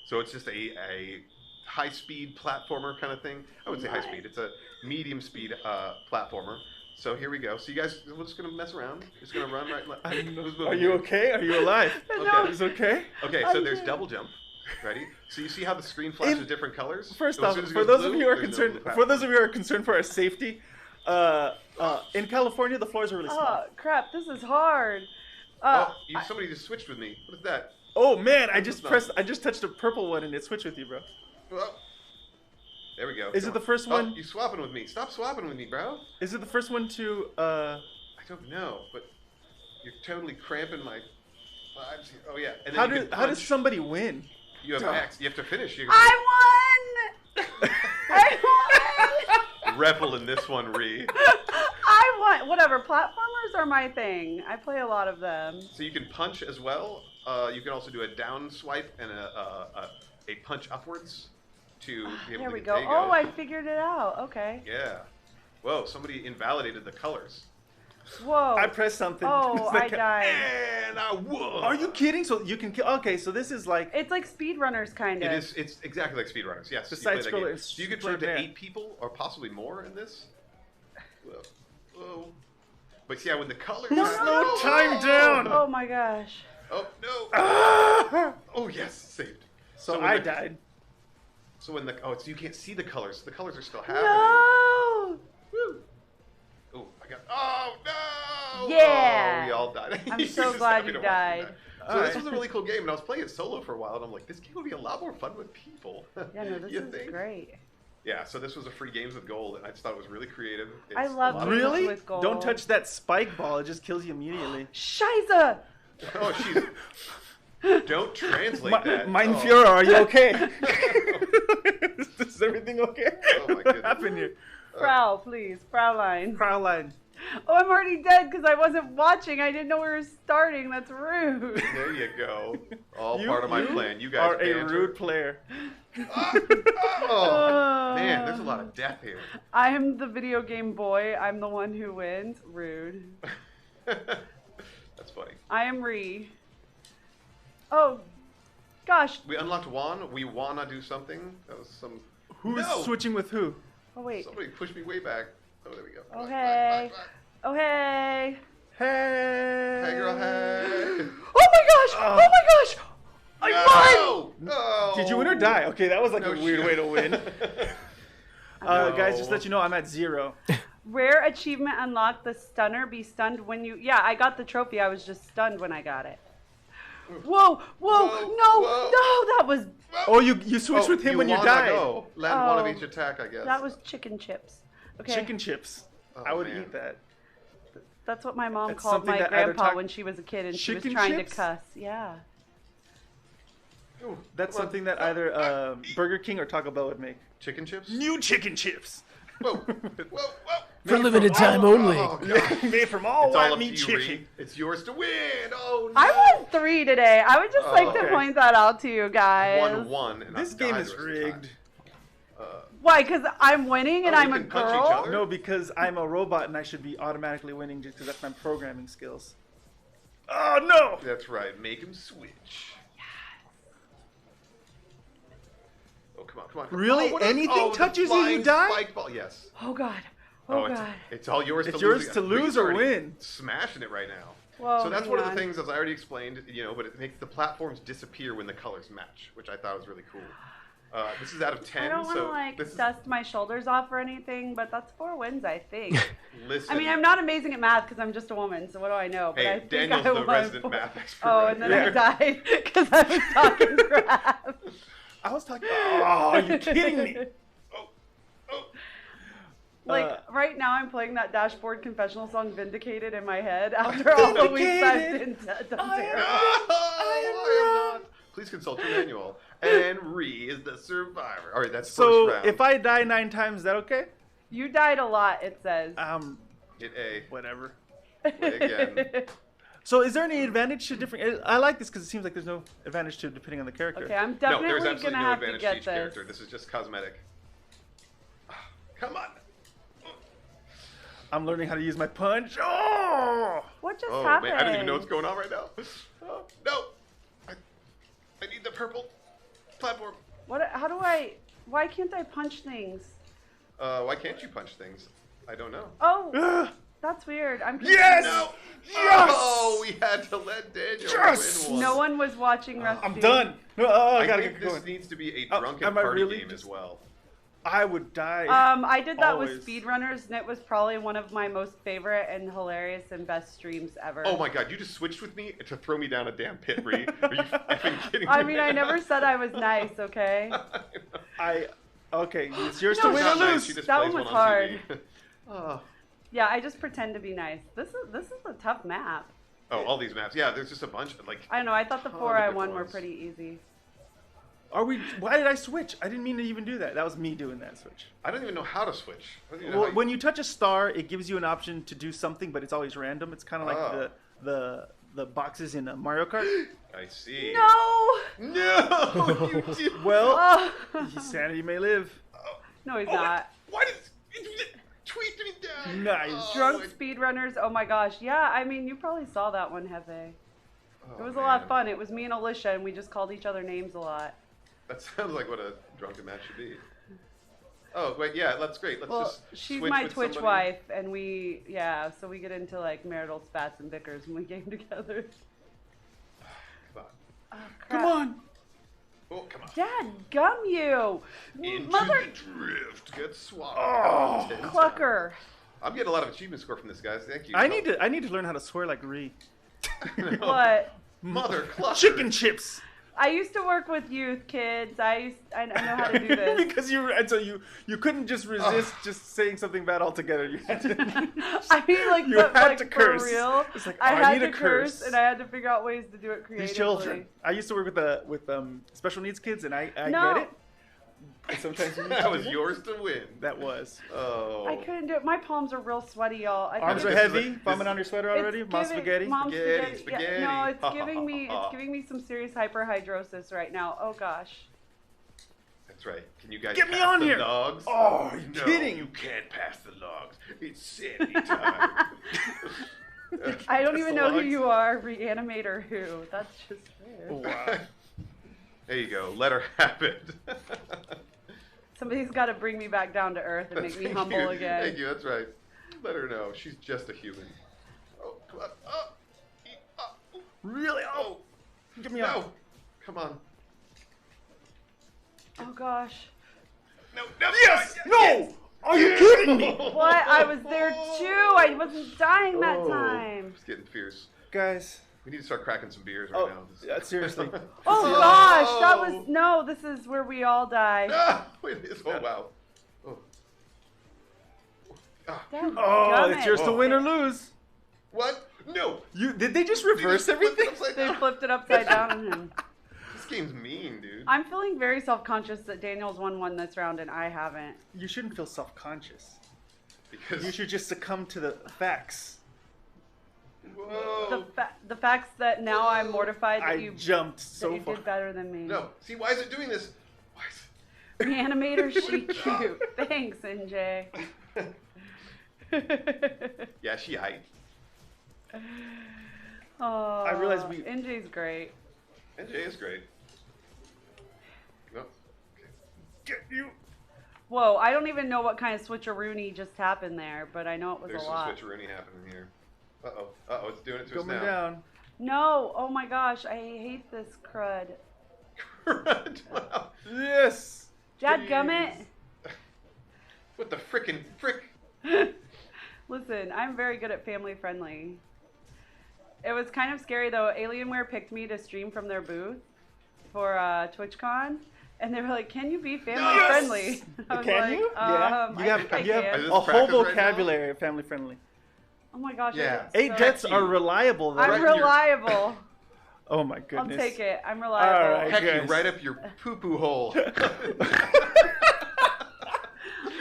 So it's just a high-speed platformer kind of thing. I wouldn't say high-speed. It's a medium-speed platformer. So here we go. So you guys, we're just going to mess around. Just going to run right left. Are you okay? Are you alive? Okay. Is okay? Okay, so there's double jump. Ready? So you see how the screen flashes different colors? First off, for those of you who are concerned for our safety, in California the floors are really small. Oh crap! This is hard. Somebody just switched with me. What is that? Oh man! I just touched a purple one and it switched with you, bro. Well, there we go. Is it the first one? You swapping with me? Stop swapping with me, bro. Is it the first one to? I don't know, but you're totally cramping my vibes here. Oh yeah. And then how does somebody win? You have X. You have to finish. I won! I won! Rebel in this one, Ree. I won. Whatever. Platformers are my thing. I play a lot of them. So you can punch as well. You can also do a down swipe and a punch upwards to be able There to we get. go. There you Oh, I figured it out. Okay. Yeah. Whoa! Somebody invalidated the colors. Whoa. I pressed something. Oh, I died. And I won. Are you kidding? So you can. Okay, so this is like. It's like speedrunners, kind of. It is. It's exactly like speedrunners. Yes. The you play side that game. scroller. So you can turn to 8 people or possibly more in this. Whoa. But yeah, when the colors. Slow time down. Oh my gosh. Oh no. Oh yes, saved. So I died. So when so you can't see the colors. The colors are still happening. No. Woo. Oh, I got. Oh no. Yeah. Oh, we all died. I'm so glad you died. So this was a really cool game, and I was playing it solo for a while, and I'm like, this game would be a lot more fun with people. Yeah, no, this is great. Yeah, so this was a free Games with Gold, and I just thought it was really creative. I love Games really? with Gold. Don't touch that spike ball; it just kills you immediately. Shiza! Oh, she's. Don't translate that. Mein Führer, are you okay? Is everything okay? Oh my goodness. What happened here? Frau, please. Fraulein. Fraulein. Oh, I'm already dead because I wasn't watching. I didn't know we were starting. That's rude. There you go. All part of my plan. You guys are a rude player. Oh, man, there's a lot of death here. I am the video game boy. I'm the one who wins. Rude. That's funny. I am Ree. Oh, gosh. We unlocked Juan. We wanna do something. That was some. Who is switching with who? Oh, wait. Somebody pushed me way back. Oh, there we go. Oh, hey. Oh, hey. Hey. Hey, girl, hey. Oh, my gosh. Oh, my gosh. I won. No. Did you win or die? Okay, that was like No a weird shit. way to win. Guys, just to let you know, I'm at 0. Rare achievement unlocked. The stunner. Be stunned when you... Yeah, I got the trophy. I was just stunned when I got it. Whoa. No, that was... Oh, you switched with him when you died. Go. Land one of each attack, I guess. That was chicken chips. Okay. Chicken chips. Oh, I would man. eat that. That's what my mom It's called something my that either grandpa when she was a kid and she was Chicken trying chips? to cuss. Yeah. Ooh, That's come on. something that either Burger King or Taco Bell would make. Chicken chips? New chicken chips. Whoa. For limited time only. Oh, God. Made from all It's all white up to meat you, chicken. Reed. It's yours to win. Oh, no. I won 3 today. I would just like to okay. point that out to you guys. 1-1. And This I've game died is the rest of the time. rigged. Why? Because I'm winning and Oh, I'm we a can punch each girl? other? No, because I'm a robot and I should be automatically winning just because that's my programming skills. Oh, no! That's right. Make him switch. Oh, come on. Really? Oh, Anything the touches you, flying you die? Spike ball. Yes. Oh, God. Oh, God. It's all yours It's to lose. yours to lose Reed's or already win. Smashing it right now. Whoa, So that's hang one of the on. things, as I already explained, but it makes the platforms disappear when the colors match, which I thought was really cool. This is out of 10, I don't want so to like this is, dust my shoulders off or anything, but that's 4 wins, I think. listen. I mean, I'm not amazing at math because I'm just a woman, so what do I know? But Hey, I think Daniel's I the won resident 4. math expert. Oh, right and then here. I died because I was talking crap. I was talking. Oh, are you kidding me? Like, right now I'm playing that dashboard confessional song Vindicated in my head after all the weeks I've been done zero. I am not. Please consult your manual. And Ree is the survivor. All right, that's So first round. if I die 9 times, is that okay? You died a lot, it says. Hit A. Whatever. Play again. So is there any advantage to different? I like this because it seems like there's no advantage to depending on the character. Okay, I'm No, definitely there's gonna absolutely no have to advantage to get each this. character. This is just cosmetic. Come on. I'm learning how to use my punch. Oh! What just Oh, happened? man, I don't even know what's going on right now. Oh, no. I need the purple. platform. What? How do I? Why can't I punch things? Why can't you punch things? I don't know. Oh, that's weird. I'm confused. Yes! No. Yes! Oh, we had to let Daniel Yes! win one. No one was watching Rusty. I'm done. Oh, I gotta think get going. this needs to be a Oh, drunken am I party really game as well. I would die. I did that Always. with speedrunners, and it was probably one of my most favorite and hilarious and best streams ever. Oh my god, you just switched with me to throw me down a damn pit, Bree. Are you effing kidding me? I mean, I never said I was nice, okay? Okay, it's yours No, to it's win not or nice, lose. she just That plays one was on hard. TV. Oh. Yeah, I just pretend to be nice. This is a tough map. Oh, all these maps. Yeah, there's just a bunch of, like... I don't know, I thought the ton 4 of I different won were ones. pretty easy. Why did I switch? I didn't mean to even do that. That was me doing that switch. I don't even know how to switch. I don't even know Well, how when you touch a star, it gives you an option to do something, but it's always random. It's kind of like Oh. the boxes in Mario Kart. I see. No! No! You did... Well, Oh. sanity may live. No, he's Oh, not. why did... Tweet me down! Nice. Oh, Drunk my- speedrunners, oh my gosh. Yeah, I mean, you probably saw that one, Hefe. Oh, It was a lot of man. fun. It was me and Alicia, and we just called each other names a lot. That sounds like what a drunken match should be. Oh, wait, yeah, that's great. Let's Well, just she's switch my with Twitch somebody. wife, and so we get into like marital spats and bickers when we game together. Come on. Oh, crap. Come on. Oh, come on. Dad, gum you! Into Mother the drift. Get swallowed. Oh, 10 times. clucker! I'm getting a lot of achievement score from this, guys. Thank you. I need to learn how to swear like Ree. No. What? Mother clucker. Chicken chips. I used to work with youth kids. I know how to do this. Because you couldn't just resist just saying something bad altogether. You had to. I mean, like, You but, had like to curse. for real. It's like, I oh, I had need to to curse, curse. and I had to figure out ways to do it creatively. These children. I used to work with special needs kids, and I No. get it. And sometimes you need That to was do yours to win. That was. Oh. I couldn't do it. My palms are real sweaty, y'all. Arms are This is heavy. this Bombing is- on your sweater It's already. Mom spaghetti. Mom Spaghetti, spaghetti. spaghetti. Yeah, no, it's giving me some serious hyperhidrosis right now. Oh gosh. That's right. Can you guys Get me pass on the here. logs? Oh, are you No, kidding? you can't pass the logs. It's sanity time. I don't Pass even the know who logs. you are, reanimator who. That's just weird. Oh, wow. There you go. Let her have it. Somebody's got to bring me back down to earth and make me Thank humble you. again. Thank you. That's right. Let her know. She's just a human. Oh, come on. Oh. Really? Oh, get me on. No. Come on. Oh gosh. No. Yes. No. Are you kidding me? What? I was there too. I wasn't dying that Oh, time. It's getting fierce. Guys. We need to start cracking some beers right Oh, now. This- yeah, seriously. Oh gosh, that was no. This is where we all die. Ah, wait, oh wow. Oh. Ah. Dadgummit. Oh, it's yours to Oh. win or lose. What? No. Did they just reverse They just flipped it everything? upside They down. flipped it upside down on him. This game's mean, dude. I'm feeling very self-conscious that Daniel's won this round and I haven't. You shouldn't feel self-conscious. Because You should just succumb to the facts. whoa. The facts that now I'm mortified that I you jumped that so you far. did better than me. No. See, why is it doing this? Why is Reanimator, she cute. Thanks, NJ. Yeah, she hyped. Oh, I realize we- NJ's great. NJ is great. No. Okay. Get you. Whoa, I don't even know what kind of switcheroony just happened there, but I know it was There's a some lot. switcheroony happening here. Uh-oh. Uh-oh, it's doing it to us Coming now. down. No, oh my gosh, I hate this crud. Wow. Yes. Dadgummit. What the frickin' frick? Listen, I'm very good at family friendly. It was kind of scary though. Alienware picked me to stream from their booth for TwitchCon, and they were like, "Can you be family Yes! friendly?" I was Can like, you? Yeah. I You think I have, you have can. Is a this whole practice right now? vocabulary of family friendly. Oh my gosh. Yeah. I did 8 so- deaths Heck are you. reliable though. I'm Right here. reliable. Oh my I'll goodness. take it. I'm reliable. All right. Heck you, guys. right up your poo-poo hole.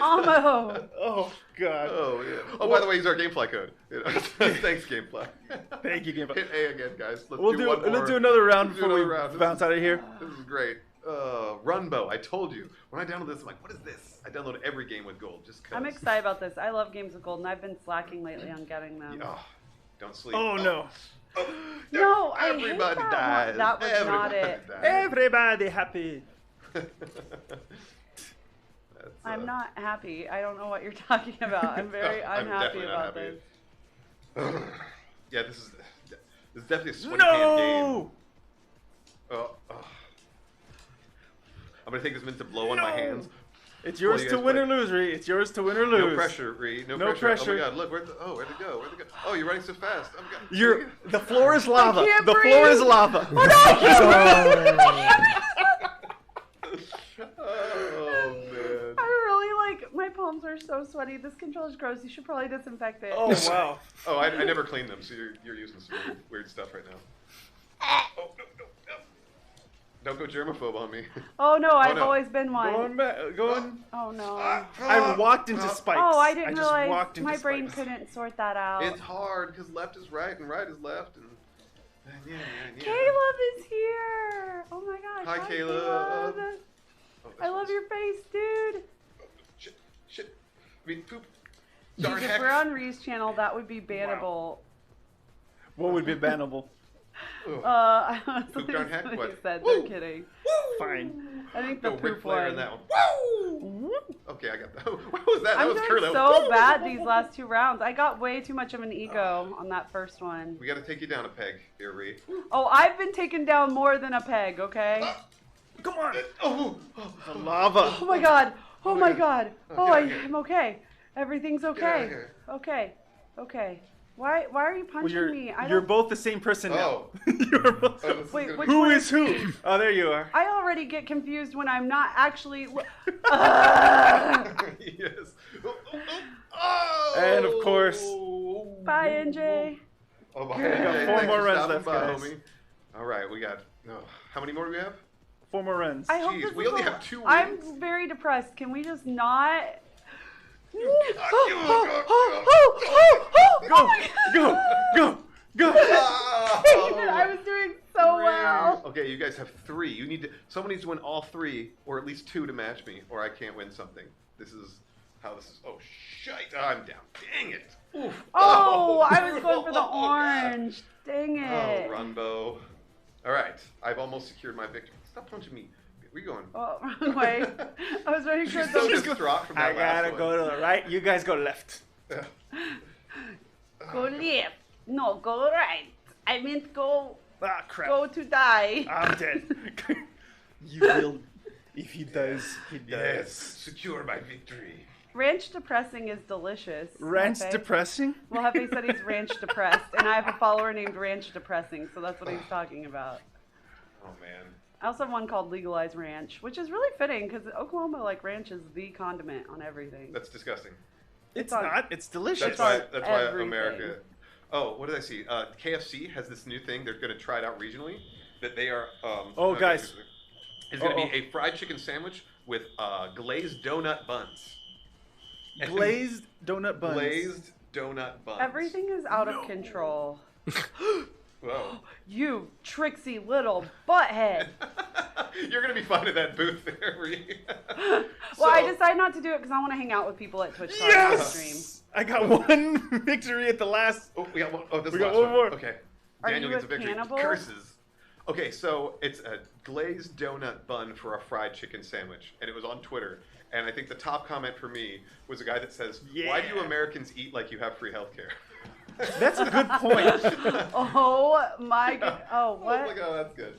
Almo. Oh god. Oh, yeah. Oh, by the way, use our Gamefly code. Thanks, Gamefly. Thank you, Gamefly. Hit A again, guys. Let's We'll do one more. let's do another round Let's do before we another round. This bounce is- out of here. This is great. Runbo, I told you. When I downloaded this, I'm like, what is this? I download every game with gold just because. I'm excited about this. I love games of gold, and I've been slacking lately on getting them. Oh, don't sleep. Oh no. Oh, No, I hate everybody that one. dies. That was not Everybody it. dies. Everybody happy. I'm not happy. I don't know what you're talking about. I'm very unhappy about this. Yeah, this is definitely a sweaty hand game. Oh. I'm gonna take this minute to blow on my hands. It's yours to win or lose, Ree. It's yours to win or lose. No pressure, Ree. No pressure. Oh my God! Look, where'd it go? Oh, you're running so fast. The floor is lava. The floor is lava. Oh no! Oh man! I really my palms are so sweaty. This controller's gross. You should probably disinfect it. Oh wow! Oh, I never cleaned them, so you're using some weird stuff right now. Oh no! Don't go germaphobe on me. Oh no, I've always been one. Going. Oh no. I walked into spikes. Oh, I didn't realize my spikes. brain couldn't sort that out. It's hard because left is right and right is left, and yeah. Caleb is here. Oh my gosh. Hi, Caleb. I love your face, dude. Shit. I mean, poop. Dude, if we're on Ree's channel, that would be bannable. Wow. What would be bannable? Poop darn heck. What? Said. They're kidding. Fine. I think the poop one. In that one. Woo! Okay, I got that. What was that? I'm that was doing so bad these last 2 rounds. I got way too much of an ego on that first one. We got to take you down a peg here, Ree. Oh, I've been taken down more than a peg, okay? Come on. The lava. Oh my God. Oh my God. Okay. I'm okay. Everything's okay. Okay. Why are you punching me? You're both the same person now. You're both. Wait, who is who? Oh, there you are. I already get confused when I'm not actually. Yes. And of course. Bye, NJ. Oh my We got 4 more runs left, guys. Homie. All right, we got. How many more do we have? 4 more runs. I hope we only have 2 wins. I'm very depressed. Can we just not? Go. I was doing so well. Okay, you guys have 3. Someone needs to win all 3, or at least 2 to match me, or I can't win something. This is how this is. Oh shite! I'm down. Dang it! Oof. Oh, I was going for the orange. Dang it. Oh, Runbo. All right, I've almost secured my victory. Stop punching me. Where are you going? Oh, wrong way. I was running She's towards so distraught from that I gotta go to the right. You guys go left. Go left. No, go right. I meant go. Ah, crap. Go to die. I'm dead. You will. If he does, he does. Yes, secure my victory. Ranch depressing is delicious. Ranch Hefe. depressing? Well, Hefe said he's ranch depressed, and I have a follower named Ranch Depressing, so that's what he's talking about. Oh man. I also have one called Legalize Ranch, which is really fitting because Oklahoma, ranch is the condiment on everything. That's disgusting. It's not. It's delicious. That's why everything. America. Oh, what did I see? KFC has this new thing. They're going to try it out regionally. That they are. Guys. It's going to be a fried chicken sandwich with glazed donut buns. Glazed donut buns. Glazed donut buns. Everything is out of control. Whoa. You tricksy little butthead. You're going to be finding that booth there, Ree. Well, I decided not to do it because I want to hang out with people at Twitch stream. Yes! I got 1 victory at the last. Oh, we got one. Oh, this We is got last one more. Okay. Are Daniel you gets a victory. cannibal? Curses. Okay, so it's a glazed donut bun for a fried chicken sandwich, and it was on Twitter. And I think the top comment for me was a guy that says, "Why do you Americans eat like you have free healthcare?" That's a good point. Oh my god. Oh, what? I was like, oh, that's good.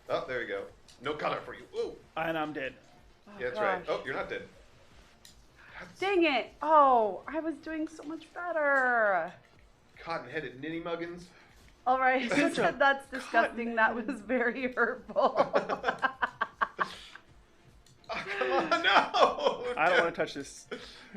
Oh, there you go. No color for you. Ooh. And I'm dead. Oh, Yeah, that's gosh. right. Oh, you're not dead. Dang it. Oh, I was doing so much better. Cotton-headed ninny muggins. All right, you said that's disgusting. That was very hurtful. Oh, come on, no! I don't want to touch this.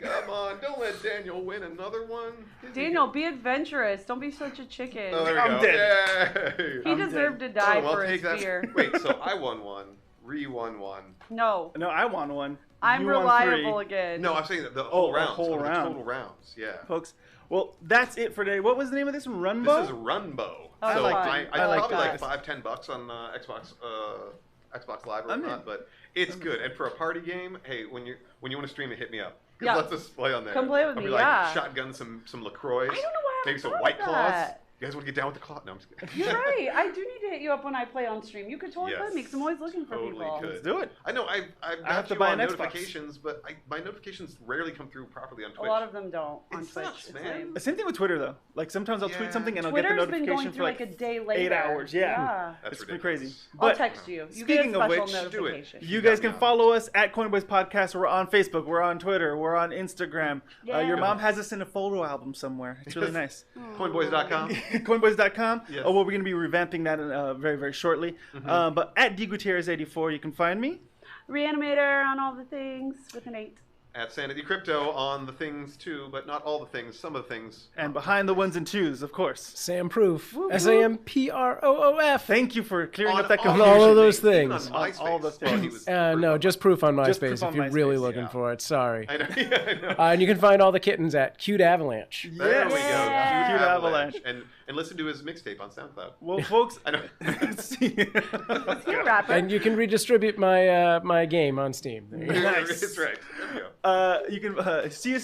Come on, don't let Daniel win another one. Daniel, be adventurous. Don't be such a chicken. Oh, there we I'm go. dead. Yay! He deserved to die I'll for his take that. fear. Wait, so I won 1. Ree won 1. No, No, I won 1. I'm You won reliable 3. again. No, I'm saying that the whole rounds. whole the round. total rounds. Yeah. Folks. Well, that's it for today. What was the name of this one? Runbo? This is Runbo. Oh, so fun. I I like probably that. like $5-10 on Xbox Live or I'm whatnot, in. but it's good. And for a party game, hey, when you want to stream it, hit me up. Yeah. Let's just play on there. Come play with I'll me, be like, yeah. shotgun some LaCroix. I don't know why I Maybe some thought White of Claws. that. You guys want to get down with the claw? No, I'm just kidding. You're right. I do need to hit you up when I play on stream. You could totally play me because I'm always looking for people. Could. Let's do it. I know. I have to buy notifications, but my notifications rarely come through properly on Twitch. A lot of them don't on It Twitch. sucks, man. Same thing with Twitter though. Like sometimes I'll tweet something and I'll get the Twitter's notification been going for through like a day later. 8 hours. Yeah. That's It's pretty crazy. I'll But text you. You speaking get a of special which, notification. you guys can follow us at Coinboys Podcast. We're on Facebook. We're on Twitter. We're on Instagram. Yeah. Your mom has us in a photo album somewhere. It's really nice. Coinboys.com. Coinboys.com. Yes. Oh, well, we're going to be revamping that very, very shortly. But at DGutierrez84, you can find me. Reanimator on all the things with an 8. At Sanity Crypto on the things too, but not all the things, some of the things. And behind the ones and twos, of course. Sam Proof. SAMPROOF. Thank you for clearing up that all confusion. all of those Even things. on MySpace. All the Well, he things. was No, just Proof on Just MySpace Proof on if you're really MySpace, looking for it. Sorry. I know. Yeah, I know. And you can find all the kittens at Cute Avalanche. There we go. Yeah. Cute Cute Avalanche. Avalanche. And listen to his mixtape on SoundCloud. Well, folks, I know. You're a rapper. And you can redistribute my my game on Steam. There you go. Nice. That's right. There we go. You can see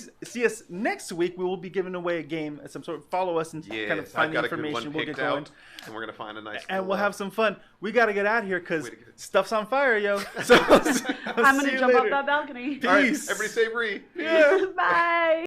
us next week. We will be giving away a game, some sort of follow us and Yes, kind of I've find the got a good information. one We'll get picked going, out, and we're gonna find a nice. and we'll have some fun. We got to get out of here because Way to go. stuff's on fire, yo. So I'm going to jump up that balcony. Peace. All right, everybody say Bree. Yeah. Bye.